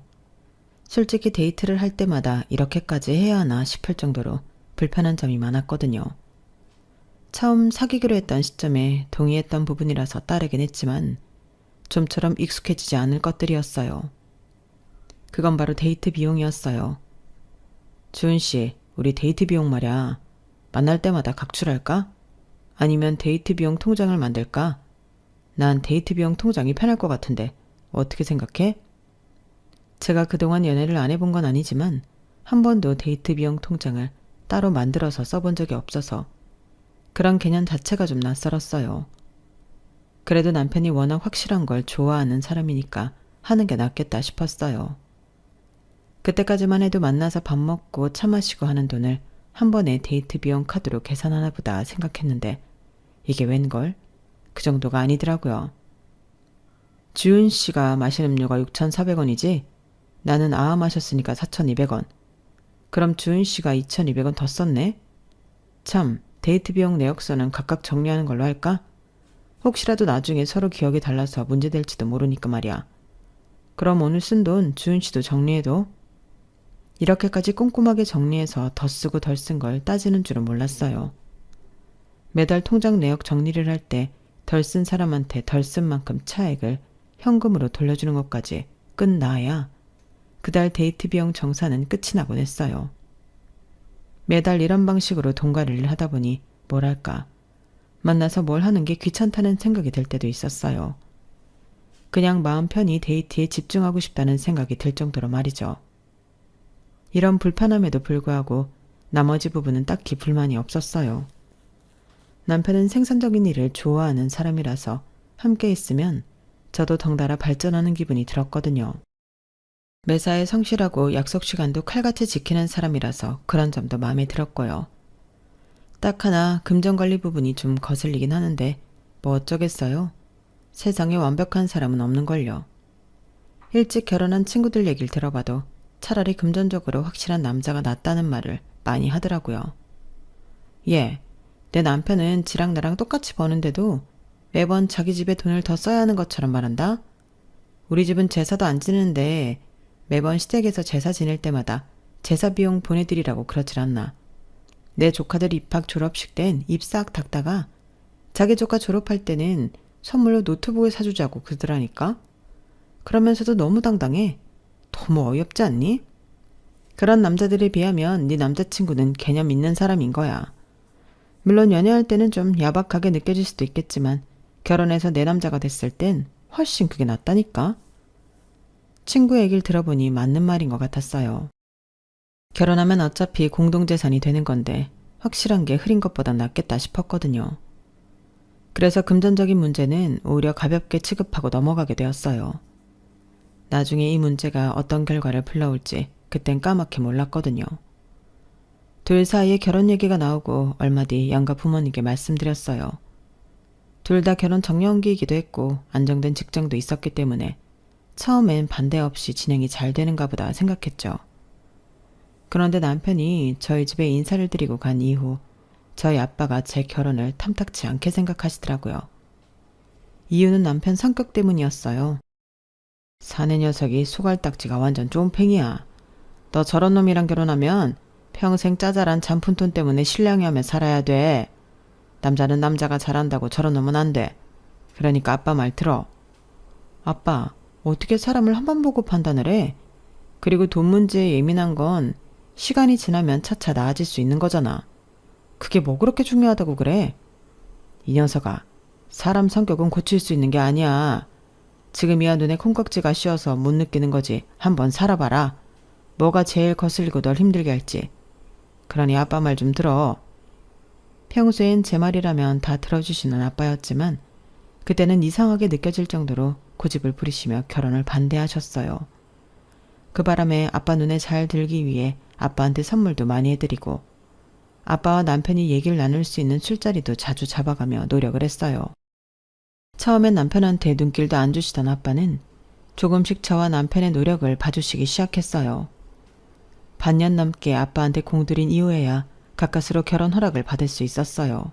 솔직히 데이트를 할 때마다 이렇게까지 해야 하나 싶을 정도로 불편한 점이 많았거든요. 처음 사귀기로 했던 시점에 동의했던 부분이라서 따르긴 했지만 좀처럼 익숙해지지 않을 것들이었어요. 그건 바로 데이트 비용이었어요. 주은 씨, 우리 데이트 비용 말야. 만날 때마다 각출할까? 아니면 데이트 비용 통장을 만들까? 난 데이트 비용 통장이 편할 것 같은데 어떻게 생각해? 제가 그동안 연애를 안 해본 건 아니지만 한 번도 데이트 비용 통장을 따로 만들어서 써본 적이 없어서 그런 개념 자체가 좀 낯설었어요. 그래도 남편이 워낙 확실한 걸 좋아하는 사람이니까 하는 게 낫겠다 싶었어요. 그때까지만 해도 만나서 밥 먹고 차 마시고 하는 돈을 한 번에 데이트 비용 카드로 계산하나 보다 생각했는데 이게 웬걸? 그 정도가 아니더라고요. 주은 씨가 마신 음료가 6,400원이지? 나는 마셨으니까 4,200원. 그럼 주은 씨가 2,200원 더 썼네? 참, 데이트 비용 내역서는 각각 정리하는 걸로 할까? 혹시라도 나중에 서로 기억이 달라서 문제될지도 모르니까 말이야. 그럼 오늘 쓴 돈 주은 씨도 정리해도? 이렇게까지 꼼꼼하게 정리해서 더 쓰고 덜 쓴 걸 따지는 줄은 몰랐어요. 매달 통장 내역 정리를 할 때 덜 쓴 사람한테 덜 쓴 만큼 차액을 현금으로 돌려주는 것까지 끝나야 그달 데이트 비용 정산은 끝이 나곤 했어요. 매달 이런 방식으로 돈 관리를 하다 보니 뭐랄까 만나서 뭘 하는 게 귀찮다는 생각이 들 때도 있었어요. 그냥 마음 편히 데이트에 집중하고 싶다는 생각이 들 정도로 말이죠. 이런 불편함에도 불구하고 나머지 부분은 딱히 불만이 없었어요. 남편은 생산적인 일을 좋아하는 사람이라서 함께 있으면 저도 덩달아 발전하는 기분이 들었거든요. 매사에 성실하고 약속 시간도 칼같이 지키는 사람이라서 그런 점도 마음에 들었고요. 딱 하나 금전관리 부분이 좀 거슬리긴 하는데 뭐 어쩌겠어요. 세상에 완벽한 사람은 없는걸요. 일찍 결혼한 친구들 얘기를 들어봐도 차라리 금전적으로 확실한 남자가 낫다는 말을 많이 하더라고요. 예, 내 남편은 지랑 나랑 똑같이 버는데도 매번 자기 집에 돈을 더 써야 하는 것처럼 말한다? 우리 집은 제사도 안 지내는데 매번 시댁에서 제사 지낼 때마다 제사 비용 보내드리라고 그러질 않나. 내 조카들 입학 졸업식 땐 입 싹 닦다가 자기 조카 졸업할 때는 선물로 노트북을 사주자고 그러더라니까. 그러면서도 너무 당당해. 너무 어이없지 않니? 그런 남자들에 비하면 네 남자친구는 개념 있는 사람인 거야. 물론 연애할 때는 좀 야박하게 느껴질 수도 있겠지만 결혼해서 내 남자가 됐을 땐 훨씬 그게 낫다니까. 친구 얘기를 들어보니 맞는 말인 것 같았어요. 결혼하면 어차피 공동재산이 되는 건데 확실한 게 흐린 것보단 낫겠다 싶었거든요. 그래서 금전적인 문제는 오히려 가볍게 취급하고 넘어가게 되었어요. 나중에 이 문제가 어떤 결과를 불러올지 그땐 까맣게 몰랐거든요. 둘 사이에 결혼 얘기가 나오고 얼마 뒤 양가 부모님께 말씀드렸어요. 둘 다 결혼 정년기이기도 했고 안정된 직장도 있었기 때문에 처음엔 반대 없이 진행이 잘 되는가 보다 생각했죠. 그런데 남편이 저희 집에 인사를 드리고 간 이후 저희 아빠가 제 결혼을 탐탁치 않게 생각하시더라고요. 이유는 남편 성격 때문이었어요. 사내 녀석이 소갈딱지가 완전 쫌팽이야. 너 저런 놈이랑 결혼하면 평생 짜잘한 잔푼돈 때문에 신랑이 하며 살아야 돼. 남자는 남자가 잘한다고 저런 놈은 안 돼. 그러니까 아빠 말 들어. 아빠, 어떻게 사람을 한 번 보고 판단을 해? 그리고 돈 문제에 예민한 건 시간이 지나면 차차 나아질 수 있는 거잖아. 그게 뭐 그렇게 중요하다고 그래? 이 녀석아, 사람 성격은 고칠 수 있는 게 아니야. 지금이야 눈에 콩깍지가 씌어서 못 느끼는 거지. 한번 살아봐라. 뭐가 제일 거슬리고 널 힘들게 할지. 그러니 아빠 말 좀 들어. 평소엔 제 말이라면 다 들어주시는 아빠였지만 그때는 이상하게 느껴질 정도로 고집을 부리시며 결혼을 반대하셨어요. 그 바람에 아빠 눈에 잘 들기 위해 아빠한테 선물도 많이 해드리고 아빠와 남편이 얘기를 나눌 수 있는 술자리도 자주 잡아가며 노력을 했어요. 처음엔 남편한테 눈길도 안 주시던 아빠는 조금씩 저와 남편의 노력을 봐주시기 시작했어요. 반년 넘게 아빠한테 공들인 이후에야 가까스로 결혼 허락을 받을 수 있었어요.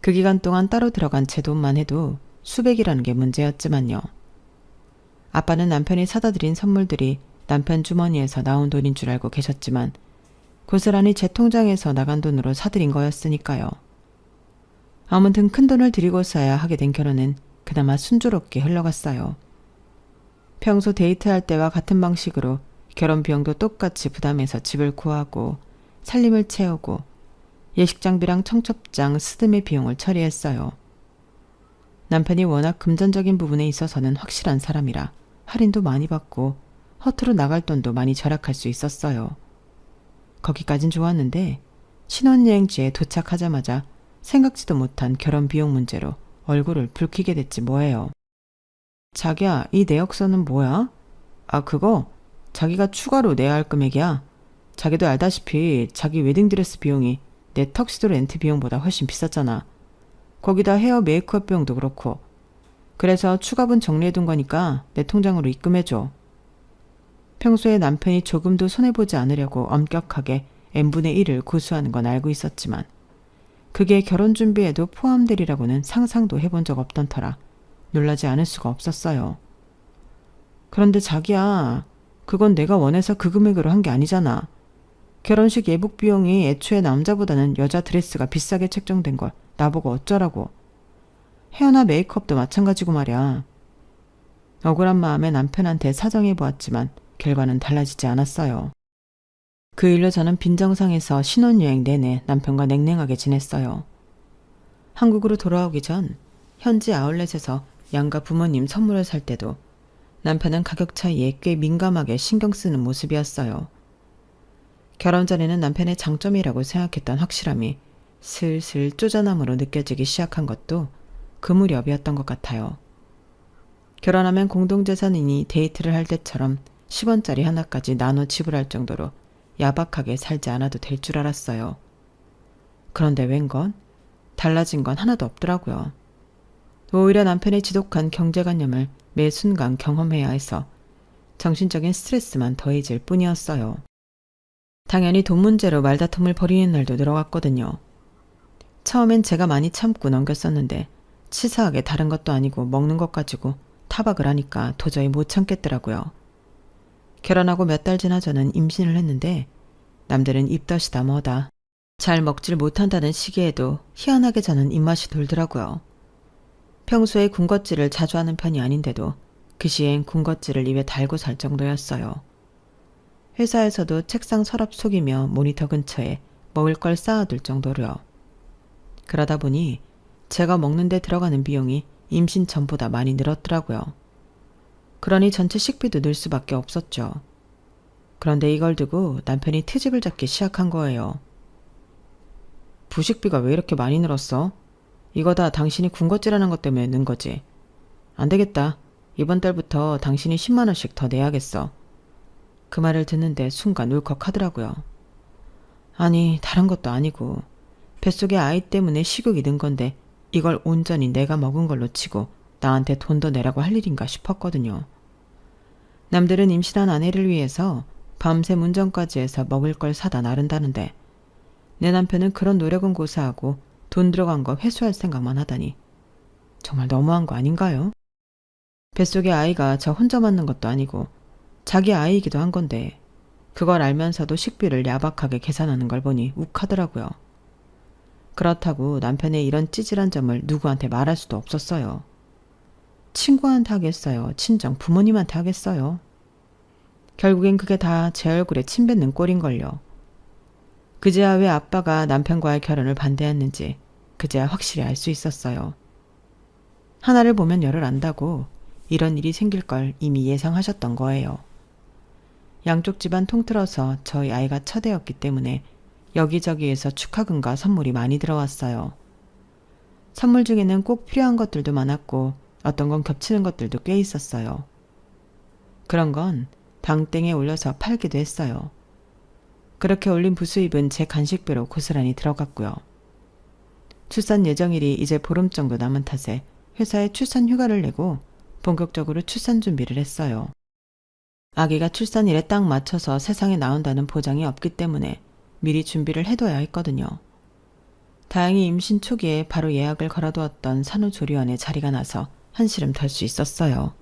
그 기간 동안 따로 들어간 제 돈만 해도 수백이라는 게 문제였지만요. 아빠는 남편이 사다 드린 선물들이 남편 주머니에서 나온 돈인 줄 알고 계셨지만 고스란히 제 통장에서 나간 돈으로 사드린 거였으니까요. 아무튼 큰 돈을 들이고서야 하게 된 결혼은 그나마 순조롭게 흘러갔어요. 평소 데이트할 때와 같은 방식으로 결혼 비용도 똑같이 부담해서 집을 구하고 살림을 채우고 예식 장비랑 청첩장, 스드메 비용을 처리했어요. 남편이 워낙 금전적인 부분에 있어서는 확실한 사람이라 할인도 많이 받고 허투루 나갈 돈도 많이 절약할 수 있었어요. 거기까진 좋았는데 신혼여행지에 도착하자마자 생각지도 못한 결혼 비용 문제로 얼굴을 붉히게 됐지 뭐예요. 자기야, 이 내역서는 뭐야? 아, 그거 자기가 추가로 내야 할 금액이야. 자기도 알다시피 자기 웨딩드레스 비용이 내 턱시도 렌트 비용보다 훨씬 비쌌잖아. 거기다 헤어 메이크업 비용도 그렇고. 그래서 추가분 정리해둔 거니까 내 통장으로 입금해줘. 평소에 남편이 조금도 손해보지 않으려고 엄격하게 n분의 1을 고수하는 건 알고 있었지만 그게 결혼 준비에도 포함되리라고는 상상도 해본 적 없던 터라 놀라지 않을 수가 없었어요. 그런데 자기야, 그건 내가 원해서 그 금액으로 한 게 아니잖아. 결혼식 예복 비용이 애초에 남자보다는 여자 드레스가 비싸게 책정된 걸 나보고 어쩌라고. 헤어나 메이크업도 마찬가지고 말이야. 억울한 마음에 남편한테 사정해 보았지만 결과는 달라지지 않았어요. 그 일로 저는 빈정상에서 신혼여행 내내 남편과 냉랭하게 지냈어요. 한국으로 돌아오기 전 현지 아울렛에서 양가 부모님 선물을 살 때도 남편은 가격 차이에 꽤 민감하게 신경 쓰는 모습이었어요. 결혼 전에는 남편의 장점이라고 생각했던 확실함이 슬슬 쪼잔함으로 느껴지기 시작한 것도 그 무렵이었던 것 같아요. 결혼하면 공동재산이니 데이트를 할 때처럼 10원짜리 하나까지 나눠 지불할 정도로 야박하게 살지 않아도 될 줄 알았어요. 그런데 웬건 달라진 건 하나도 없더라고요. 오히려 남편의 지독한 경제관념을 매 순간 경험해야 해서 정신적인 스트레스만 더해질 뿐이었어요. 당연히 돈 문제로 말다툼을 벌이는 날도 늘어갔거든요. 처음엔 제가 많이 참고 넘겼었는데 치사하게 다른 것도 아니고 먹는 것 가지고 타박을 하니까 도저히 못 참겠더라고요. 결혼하고 몇 달 지나 저는 임신을 했는데 남들은 입덧이다 뭐다 잘 먹질 못한다는 시기에도 희한하게 저는 입맛이 돌더라고요. 평소에 군것질을 자주 하는 편이 아닌데도 그 시엔 군것질을 입에 달고 살 정도였어요. 회사에서도 책상 서랍 속이며 모니터 근처에 먹을 걸 쌓아둘 정도로요. 그러다 보니 제가 먹는 데 들어가는 비용이 임신 전보다 많이 늘었더라고요. 그러니 전체 식비도 늘 수밖에 없었죠. 그런데 이걸 두고 남편이 트집을 잡기 시작한 거예요. 부식비가 왜 이렇게 많이 늘었어? 이거 다 당신이 군것질하는 것 때문에 는 거지. 안 되겠다. 이번 달부터 당신이 10만 원씩 더 내야겠어. 그 말을 듣는데 순간 울컥하더라고요. 아니, 다른 것도 아니고 뱃속에 아이 때문에 식욕이 든 건데 이걸 온전히 내가 먹은 걸로 치고 나한테 돈 더 내라고 할 일인가 싶었거든요. 남들은 임신한 아내를 위해서 밤새 운전까지 해서 먹을 걸 사다 나른다는데 내 남편은 그런 노력은 고사하고 돈 들어간 거 회수할 생각만 하다니 정말 너무한 거 아닌가요? 뱃속에 아이가 저 혼자 맞는 것도 아니고 자기 아이이기도 한 건데 그걸 알면서도 식비를 야박하게 계산하는 걸 보니 욱하더라고요. 그렇다고 남편의 이런 찌질한 점을 누구한테 말할 수도 없었어요. 친구한테 하겠어요? 친정 부모님한테 하겠어요? 결국엔 그게 다 제 얼굴에 침 뱉는 꼴인걸요. 그제야 왜 아빠가 남편과의 결혼을 반대했는지 그제야 확실히 알 수 있었어요. 하나를 보면 열을 안다고 이런 일이 생길 걸 이미 예상하셨던 거예요. 양쪽 집안 통틀어서 저희 아이가 첫애였기 때문에 여기저기에서 축하금과 선물이 많이 들어왔어요. 선물 중에는 꼭 필요한 것들도 많았고 어떤 건 겹치는 것들도 꽤 있었어요. 그런 건 당땡에 올려서 팔기도 했어요. 그렇게 올린 부수입은 제 간식비로 고스란히 들어갔고요. 출산 예정일이 이제 보름 정도 남은 탓에 회사에 출산 휴가를 내고 본격적으로 출산 준비를 했어요. 아기가 출산일에 딱 맞춰서 세상에 나온다는 보장이 없기 때문에 미리 준비를 해둬야 했거든요. 다행히 임신 초기에 바로 예약을 걸어두었던 산후조리원에 자리가 나서 한시름 덜 수 있었어요.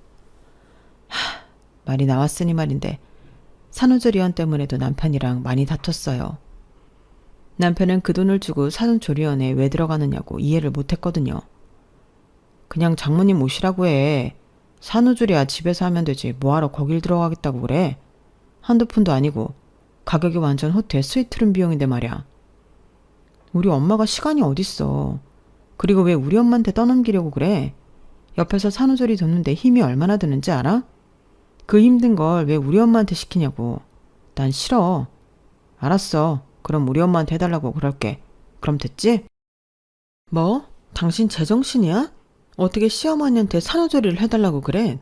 말이 나왔으니 말인데 산후조리원 때문에도 남편이랑 많이 다퉜어요. 남편은 그 돈을 주고 산후조리원에 왜 들어가느냐고 이해를 못했거든요. 그냥 장모님 모시라고 해. 산후조리야 집에서 하면 되지 뭐하러 거길 들어가겠다고 그래. 한두 푼도 아니고 가격이 완전 호텔 스위트룸 비용인데 말이야. 우리 엄마가 시간이 어딨어. 그리고 왜 우리 엄마한테 떠넘기려고 그래. 옆에서 산후조리 돕는데 힘이 얼마나 드는지 알아? 그 힘든 걸 왜 우리 엄마한테 시키냐고. 난 싫어. 알았어. 그럼 우리 엄마한테 해달라고 그럴게. 그럼 됐지? 뭐? 당신 제정신이야? 어떻게 시어머니한테 산후조리를 해달라고 그래?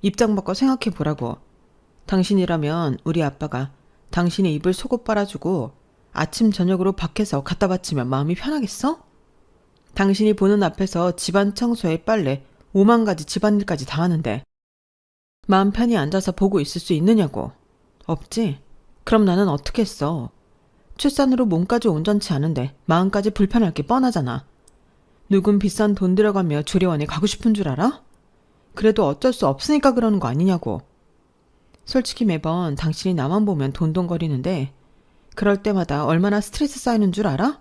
입장 바꿔 생각해보라고. 당신이라면 우리 아빠가 당신의 입을 속옷 빨아주고 아침 저녁으로 밖에서 갖다 바치면 마음이 편하겠어? 당신이 보는 앞에서 집안 청소에 빨래 5만 가지 집안일까지 다 하는데 마음 편히 앉아서 보고 있을 수 있느냐고. 없지? 그럼 나는 어떻게 했어? 출산으로 몸까지 온전치 않은데 마음까지 불편할 게 뻔하잖아. 누군 비싼 돈 들어가며 조리원에 가고 싶은 줄 알아? 그래도 어쩔 수 없으니까 그러는 거 아니냐고. 솔직히 매번 당신이 나만 보면 돈돈거리는데 그럴 때마다 얼마나 스트레스 쌓이는 줄 알아?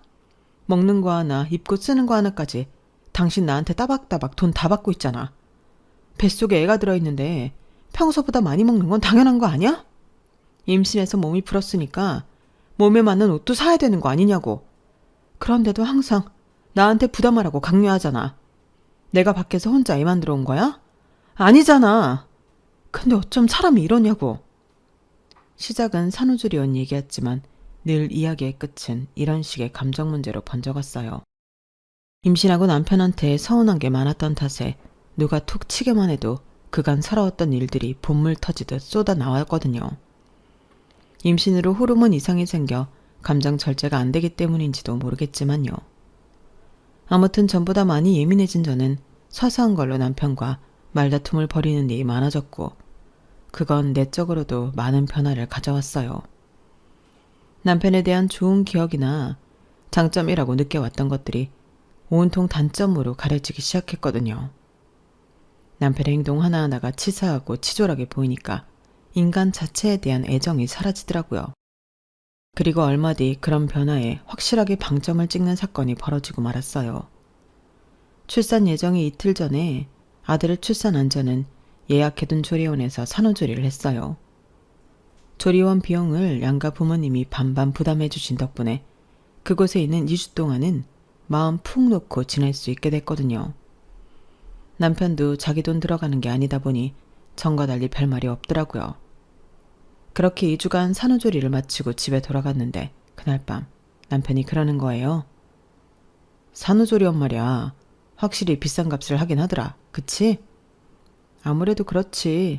먹는 거 하나, 입고 쓰는 거 하나까지 당신 나한테 따박따박 돈 다 받고 있잖아. 뱃속에 애가 들어있는데 평소보다 많이 먹는 건 당연한 거 아니야? 임신해서 몸이 불었으니까 몸에 맞는 옷도 사야 되는 거 아니냐고. 그런데도 항상 나한테 부담하라고 강요하잖아. 내가 밖에서 혼자 애 만들어 온 거야? 아니잖아. 근데 어쩜 사람이 이러냐고. 시작은 산후조리원 얘기였지만 늘 이야기의 끝은 이런 식의 감정 문제로 번져갔어요. 임신하고 남편한테 서운한 게 많았던 탓에 누가 툭 치기만 해도 그간 살아왔던 일들이 본물 터지듯 쏟아 나왔거든요. 임신으로 호르몬 이상이 생겨 감정 절제가 안 되기 때문인지도 모르겠지만요. 아무튼 전보다 많이 예민해진 저는 사소한 걸로 남편과 말다툼을 벌이는 일이 많아졌고 그건 내적으로도 많은 변화를 가져왔어요. 남편에 대한 좋은 기억이나 장점이라고 느껴왔던 것들이 온통 단점으로 가려지기 시작했거든요. 남편의 행동 하나하나가 치사하고 치졸하게 보이니까 인간 자체에 대한 애정이 사라지더라고요. 그리고 얼마 뒤 그런 변화에 확실하게 방점을 찍는 사건이 벌어지고 말았어요. 출산 예정이 이틀 전에 아들을 출산한 저는 예약해둔 조리원에서 산후조리를 했어요. 조리원 비용을 양가 부모님이 반반 부담해 주신 덕분에 그곳에 있는 2주 동안은 마음 푹 놓고 지낼 수 있게 됐거든요. 남편도 자기 돈 들어가는 게 아니다 보니 전과 달리 별말이 없더라고요. 그렇게 2주간 산후조리를 마치고 집에 돌아갔는데 그날 밤 남편이 그러는 거예요. 산후조리원 말이야. 확실히 비싼 값을 하긴 하더라. 그치? 아무래도 그렇지.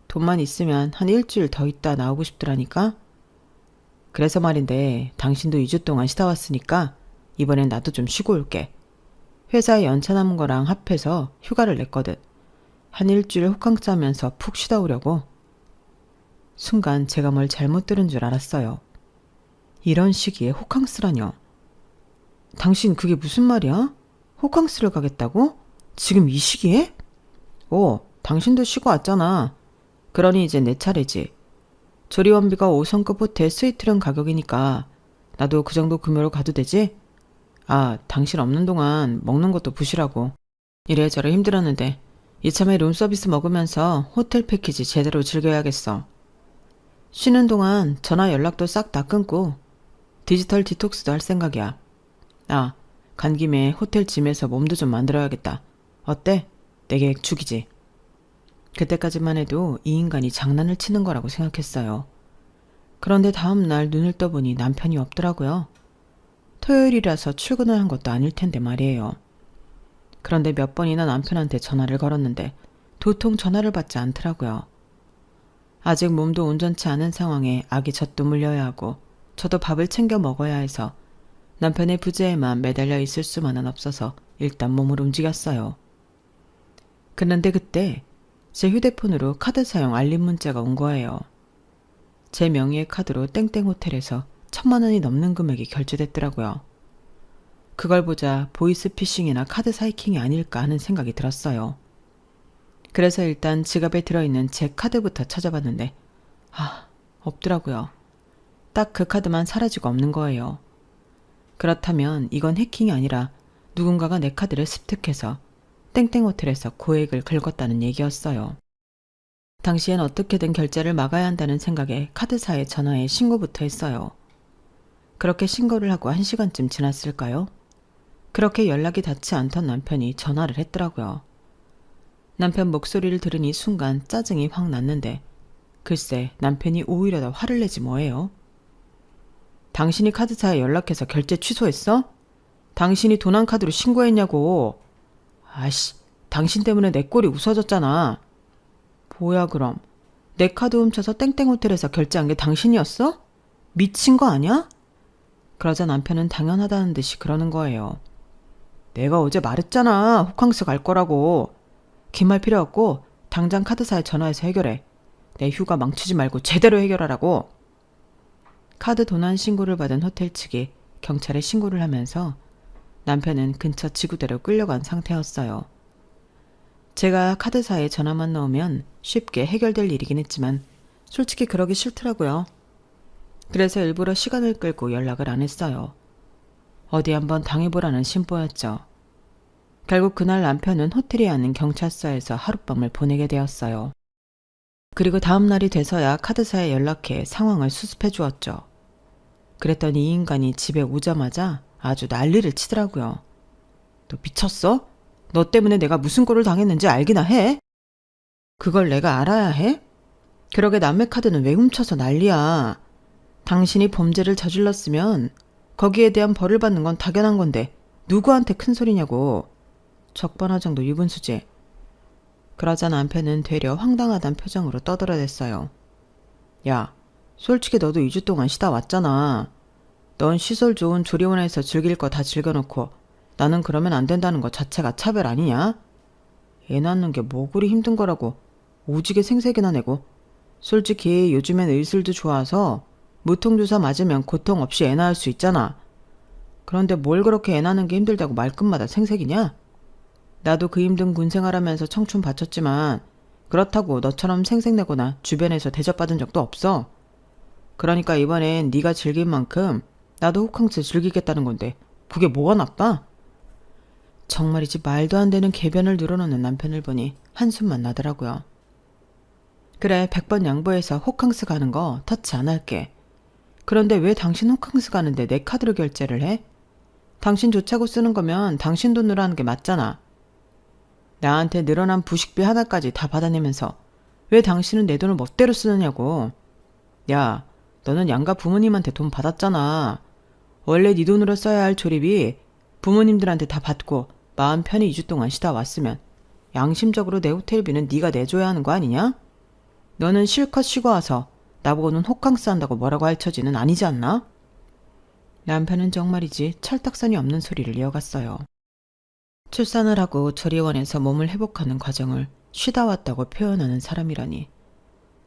돈만 있으면 한 일주일 더 있다 나오고 싶더라니까. 그래서 말인데 당신도 2주 동안 쉬다 왔으니까 이번엔 나도 좀 쉬고 올게. 회사에 연차 남은 거랑 합해서 휴가를 냈거든. 한 일주일 호캉스 하면서 푹 쉬다 오려고. 순간 제가 뭘 잘못 들은 줄 알았어요. 이런 시기에 호캉스라뇨. 당신 그게 무슨 말이야? 호캉스를 가겠다고? 지금 이 시기에? 오, 당신도 쉬고 왔잖아. 그러니 이제 내 차례지. 조리원비가 5성급 호텔 스위트룸 가격이니까 나도 그 정도 금요로 가도 되지? 아, 당신 없는 동안 먹는 것도 부시라고. 이래저래 힘들었는데 이참에 룸서비스 먹으면서 호텔 패키지 제대로 즐겨야겠어. 쉬는 동안 전화 연락도 싹 다 끊고 디지털 디톡스도 할 생각이야. 아, 간 김에 호텔 짐에서 몸도 좀 만들어야겠다. 어때? 내 계획 죽이지. 그때까지만 해도 이 인간이 장난을 치는 거라고 생각했어요. 그런데 다음날 눈을 떠보니 남편이 없더라고요. 토요일이라서 출근을 한 것도 아닐 텐데 말이에요. 그런데 몇 번이나 남편한테 전화를 걸었는데 도통 전화를 받지 않더라고요. 아직 몸도 온전치 않은 상황에 아기 젖도 물려야 하고 저도 밥을 챙겨 먹어야 해서 남편의 부재에만 매달려 있을 수만은 없어서 일단 몸을 움직였어요. 그런데 그때 제 휴대폰으로 카드 사용 알림 문자가 온 거예요. 제 명의의 카드로 땡땡 호텔에서 1,000만 원이 넘는 금액이 결제됐더라고요. 그걸 보자 보이스피싱이나 카드 사이킹이 아닐까 하는 생각이 들었어요. 그래서 일단 지갑에 들어있는 제 카드부터 찾아봤는데 없더라고요. 딱 그 카드만 사라지고 없는 거예요. 그렇다면 이건 해킹이 아니라 누군가가 내 카드를 습득해서 땡땡 호텔에서 고액을 긁었다는 얘기였어요. 당시엔 어떻게든 결제를 막아야 한다는 생각에 카드사에 전화해 신고부터 했어요. 그렇게 신고를 하고 1시간쯤 지났을까요? 그렇게 연락이 닿지 않던 남편이 전화를 했더라고요. 남편 목소리를 들으니 순간 짜증이 확 났는데 글쎄 남편이 오히려 더 화를 내지 뭐예요. 당신이 카드사에 연락해서 결제 취소했어? 당신이 돈 한 카드로 신고했냐고. 아씨, 당신 때문에 내 꼴이 웃어졌잖아. 뭐야 그럼. 내 카드 훔쳐서 땡땡 호텔에서 결제한 게 당신이었어? 미친 거 아니야? 그러자 남편은 당연하다는 듯이 그러는 거예요. 내가 어제 말했잖아. 호캉스 갈 거라고. 긴 말 필요 없고 당장 카드사에 전화해서 해결해. 내 휴가 망치지 말고 제대로 해결하라고. 카드 도난 신고를 받은 호텔 측이 경찰에 신고를 하면서 남편은 근처 지구대로 끌려간 상태였어요. 제가 카드사에 전화만 넣으면 쉽게 해결될 일이긴 했지만 솔직히 그러기 싫더라고요. 그래서 일부러 시간을 끌고 연락을 안 했어요. 어디 한번 당해보라는 심보였죠. 결국 그날 남편은 호텔에 있는 경찰서에서 하룻밤을 보내게 되었어요. 그리고 다음 날이 돼서야 카드사에 연락해 상황을 수습해 주었죠. 그랬더니 이 인간이 집에 오자마자 아주 난리를 치더라고요. 너 미쳤어? 너 때문에 내가 무슨 꼴을 당했는지 알기나 해? 그걸 내가 알아야 해? 그러게 남의 카드는 왜 훔쳐서 난리야. 당신이 범죄를 저질렀으면 거기에 대한 벌을 받는 건 당연한 건데 누구한테 큰 소리냐고. 적반하장도 유분수지. 그러자 남편은 되려 황당하단 표정으로 떠들어댔어요. 야, 솔직히 너도 2주 동안 쉬다 왔잖아. 넌 시설 좋은 조리원에서 즐길 거 다 즐겨놓고 나는 그러면 안 된다는 거 자체가 차별 아니냐? 애 낳는 게 뭐 그리 힘든 거라고 오지게 생색이나 내고. 솔직히 요즘엔 의술도 좋아서 무통주사 맞으면 고통 없이 애 낳을 수 있잖아. 그런데 뭘 그렇게 애 낳는 게 힘들다고 말끝마다 생색이냐? 나도 그 힘든 군 생활하면서 청춘 바쳤지만 그렇다고 너처럼 생색내거나 주변에서 대접받은 적도 없어. 그러니까 이번엔 네가 즐긴 만큼 나도 호캉스 즐기겠다는 건데 그게 뭐가 나빠? 정말이지 말도 안 되는 궤변을 늘어놓는 남편을 보니 한숨만 나더라고요. 그래, 100번 양보해서 호캉스 가는 거 터치 안 할게. 그런데 왜 당신 호캉스 가는데 내 카드로 결제를 해? 당신 좋자고 쓰는 거면 당신 돈으로 하는 게 맞잖아. 나한테 늘어난 부식비 하나까지 다 받아내면서 왜 당신은 내 돈을 멋대로 쓰느냐고. 야, 너는 양가 부모님한테 돈 받았잖아. 원래 네 돈으로 써야 할 조립이 부모님들한테 다 받고 마음 편히 2주 동안 쉬다 왔으면 양심적으로 내 호텔비는 네가 내줘야 하는 거 아니냐? 너는 실컷 쉬고 와서 나보고는 호캉스 한다고 뭐라고 할 처지는 아니지 않나? 남편은 정말이지 철딱선이 없는 소리를 이어갔어요. 출산을 하고 조리원에서 몸을 회복하는 과정을 쉬다 왔다고 표현하는 사람이라니.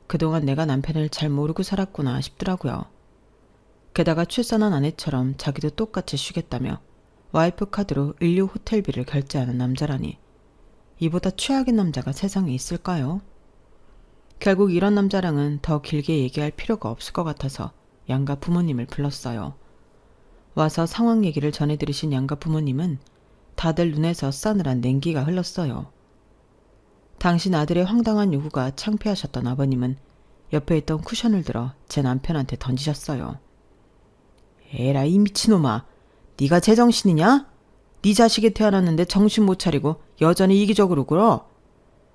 그동안 내가 남편을 잘 모르고 살았구나 싶더라고요. 게다가 출산한 아내처럼 자기도 똑같이 쉬겠다며 와이프 카드로 인류 호텔비를 결제하는 남자라니. 이보다 최악인 남자가 세상에 있을까요? 결국 이런 남자랑은 더 길게 얘기할 필요가 없을 것 같아서 양가 부모님을 불렀어요. 와서 상황 얘기를 전해들으신 양가 부모님은 다들 눈에서 싸늘한 냉기가 흘렀어요. 당신 아들의 황당한 요구가 창피하셨던 아버님은 옆에 있던 쿠션을 들어 제 남편한테 던지셨어요. 에라 이 미친놈아, 네가 제정신이냐? 네 자식이 태어났는데 정신 못 차리고 여전히 이기적으로 굴어?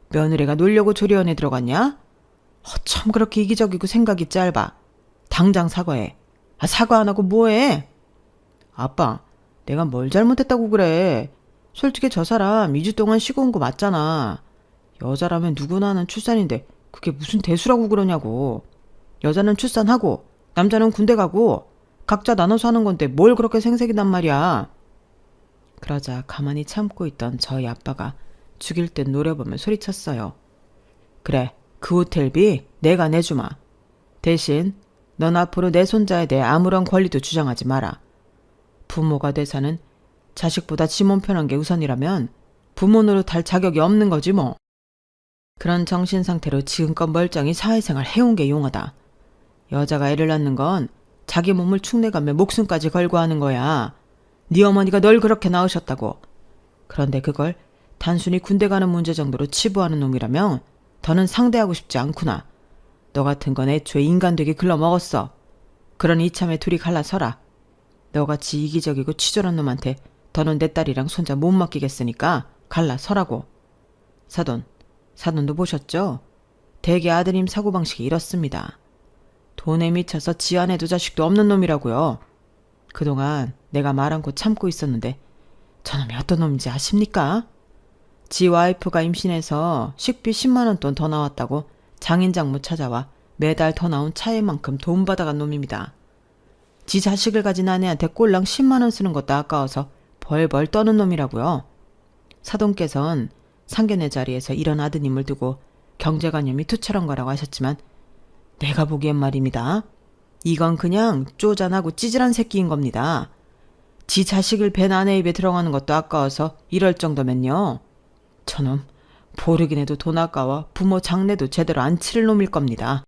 며느리가 놀려고 조리원에 들어갔냐? 어쩜 그렇게 이기적이고 생각이 짧아. 당장 사과해. 사과 안 하고 뭐해? 아빠, 내가 뭘 잘못했다고 그래. 솔직히 저 사람 2주 동안 쉬고 온 거 맞잖아. 여자라면 누구나 하는 출산인데 그게 무슨 대수라고 그러냐고. 여자는 출산하고 남자는 군대 가고 각자 나눠서 하는 건데 뭘 그렇게 생색이 난 말이야. 그러자 가만히 참고 있던 저희 아빠가 죽일 듯 노려보며 소리쳤어요. 그래, 그 호텔비 내가 내주마. 대신 넌 앞으로 내 손자에 대해 아무런 권리도 주장하지 마라. 부모가 돼서는 자식보다 지 몸 편한 게 우선이라면 부모 노릇할 자격이 없는 거지 뭐. 그런 정신 상태로 지금껏 멀쩡히 사회생활 해온 게 용하다. 여자가 애를 낳는 건 자기 몸을 축내가며 목숨까지 걸고 하는 거야. 네 어머니가 널 그렇게 낳으셨다고. 그런데 그걸 단순히 군대 가는 문제 정도로 치부하는 놈이라면 더는 상대하고 싶지 않구나. 너 같은 건 애초에 인간 되게 글러먹었어. 그러니 이참에 둘이 갈라서라. 너같이 이기적이고 치졸한 놈한테 더는 내 딸이랑 손자 못 맡기겠으니까 갈라서라고. 사돈도 보셨죠? 대개 아드님 사고방식이 이렇습니다. 돈에 미쳐서 지 아내도 자식도 없는 놈이라고요. 그동안 내가 말 않고 참고 있었는데 저놈이 어떤 놈인지 아십니까? 지 와이프가 임신해서 식비 10만 원 돈 더 나왔다고 장인장모 찾아와 매달 더 나온 차액만큼 돈 받아간 놈입니다. 지 자식을 가진 아내한테 꼴랑 10만 원 쓰는 것도 아까워서 벌벌 떠는 놈이라고요. 사돈께선 상견례 자리에서 이런 아드님을 두고 경제관념이 투철한 거라고 하셨지만 내가 보기엔 말입니다. 이건 그냥 쪼잔하고 찌질한 새끼인 겁니다. 지 자식을 벤 아내 입에 들어가는 것도 아까워서 이럴 정도면요. 저놈 모르긴 해도 돈 아까워 부모 장례도 제대로 안 치를 놈일 겁니다.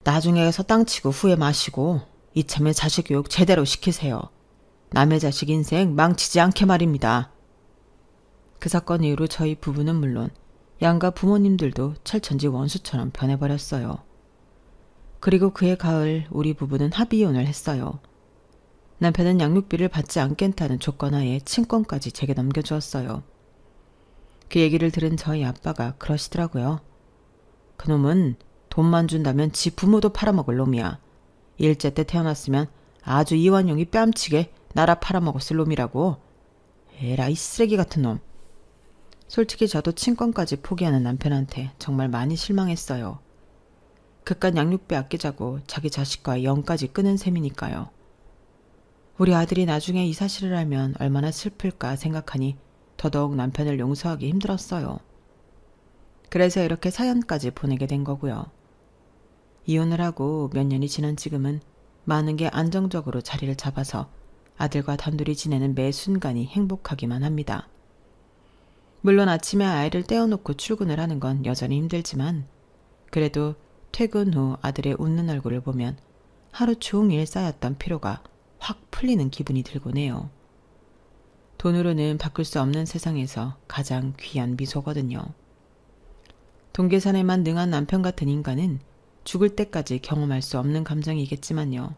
나중에서 땅치고 후회 마시고 이참에 자식 교육 제대로 시키세요. 남의 자식 인생 망치지 않게 말입니다. 그 사건 이후로 저희 부부는 물론 양가 부모님들도 철천지 원수처럼 변해버렸어요. 그리고 그해 가을 우리 부부는 합의이혼을 했어요. 남편은 양육비를 받지 않겠다는 조건하에 친권까지 제게 넘겨주었어요. 그 얘기를 들은 저희 아빠가 그러시더라고요. 그놈은 돈만 준다면 지 부모도 팔아먹을 놈이야. 일제 때 태어났으면 아주 이완용이 뺨치게 나라 팔아먹었을 놈이라고. 에라 이 쓰레기 같은 놈. 솔직히 저도 친권까지 포기하는 남편한테 정말 많이 실망했어요. 그깟 양육비 아끼자고 자기 자식과의 영까지 끊은 셈이니까요. 우리 아들이 나중에 이 사실을 알면 얼마나 슬플까 생각하니 더더욱 남편을 용서하기 힘들었어요. 그래서 이렇게 사연까지 보내게 된 거고요. 이혼을 하고 몇 년이 지난 지금은 많은 게 안정적으로 자리를 잡아서 아들과 단둘이 지내는 매 순간이 행복하기만 합니다. 물론 아침에 아이를 떼어놓고 출근을 하는 건 여전히 힘들지만 그래도 퇴근 후 아들의 웃는 얼굴을 보면 하루 종일 쌓였던 피로가 확 풀리는 기분이 들곤 해요. 돈으로는 바꿀 수 없는 세상에서 가장 귀한 미소거든요. 동계산에만 능한 남편 같은 인간은 죽을 때까지 경험할 수 없는 감정이겠지만요.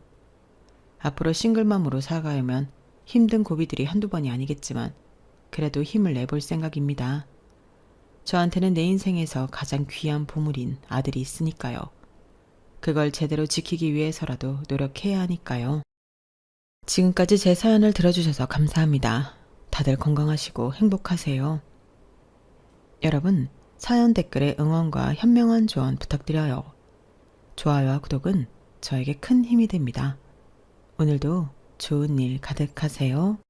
앞으로 싱글맘으로 살아가려면 힘든 고비들이 한두 번이 아니겠지만 그래도 힘을 내볼 생각입니다. 저한테는 내 인생에서 가장 귀한 보물인 아들이 있으니까요. 그걸 제대로 지키기 위해서라도 노력해야 하니까요. 지금까지 제 사연을 들어주셔서 감사합니다. 다들 건강하시고 행복하세요. 여러분, 사연 댓글에 응원과 현명한 조언 부탁드려요. 좋아요와 구독은 저에게 큰 힘이 됩니다. 오늘도 좋은 일 가득하세요.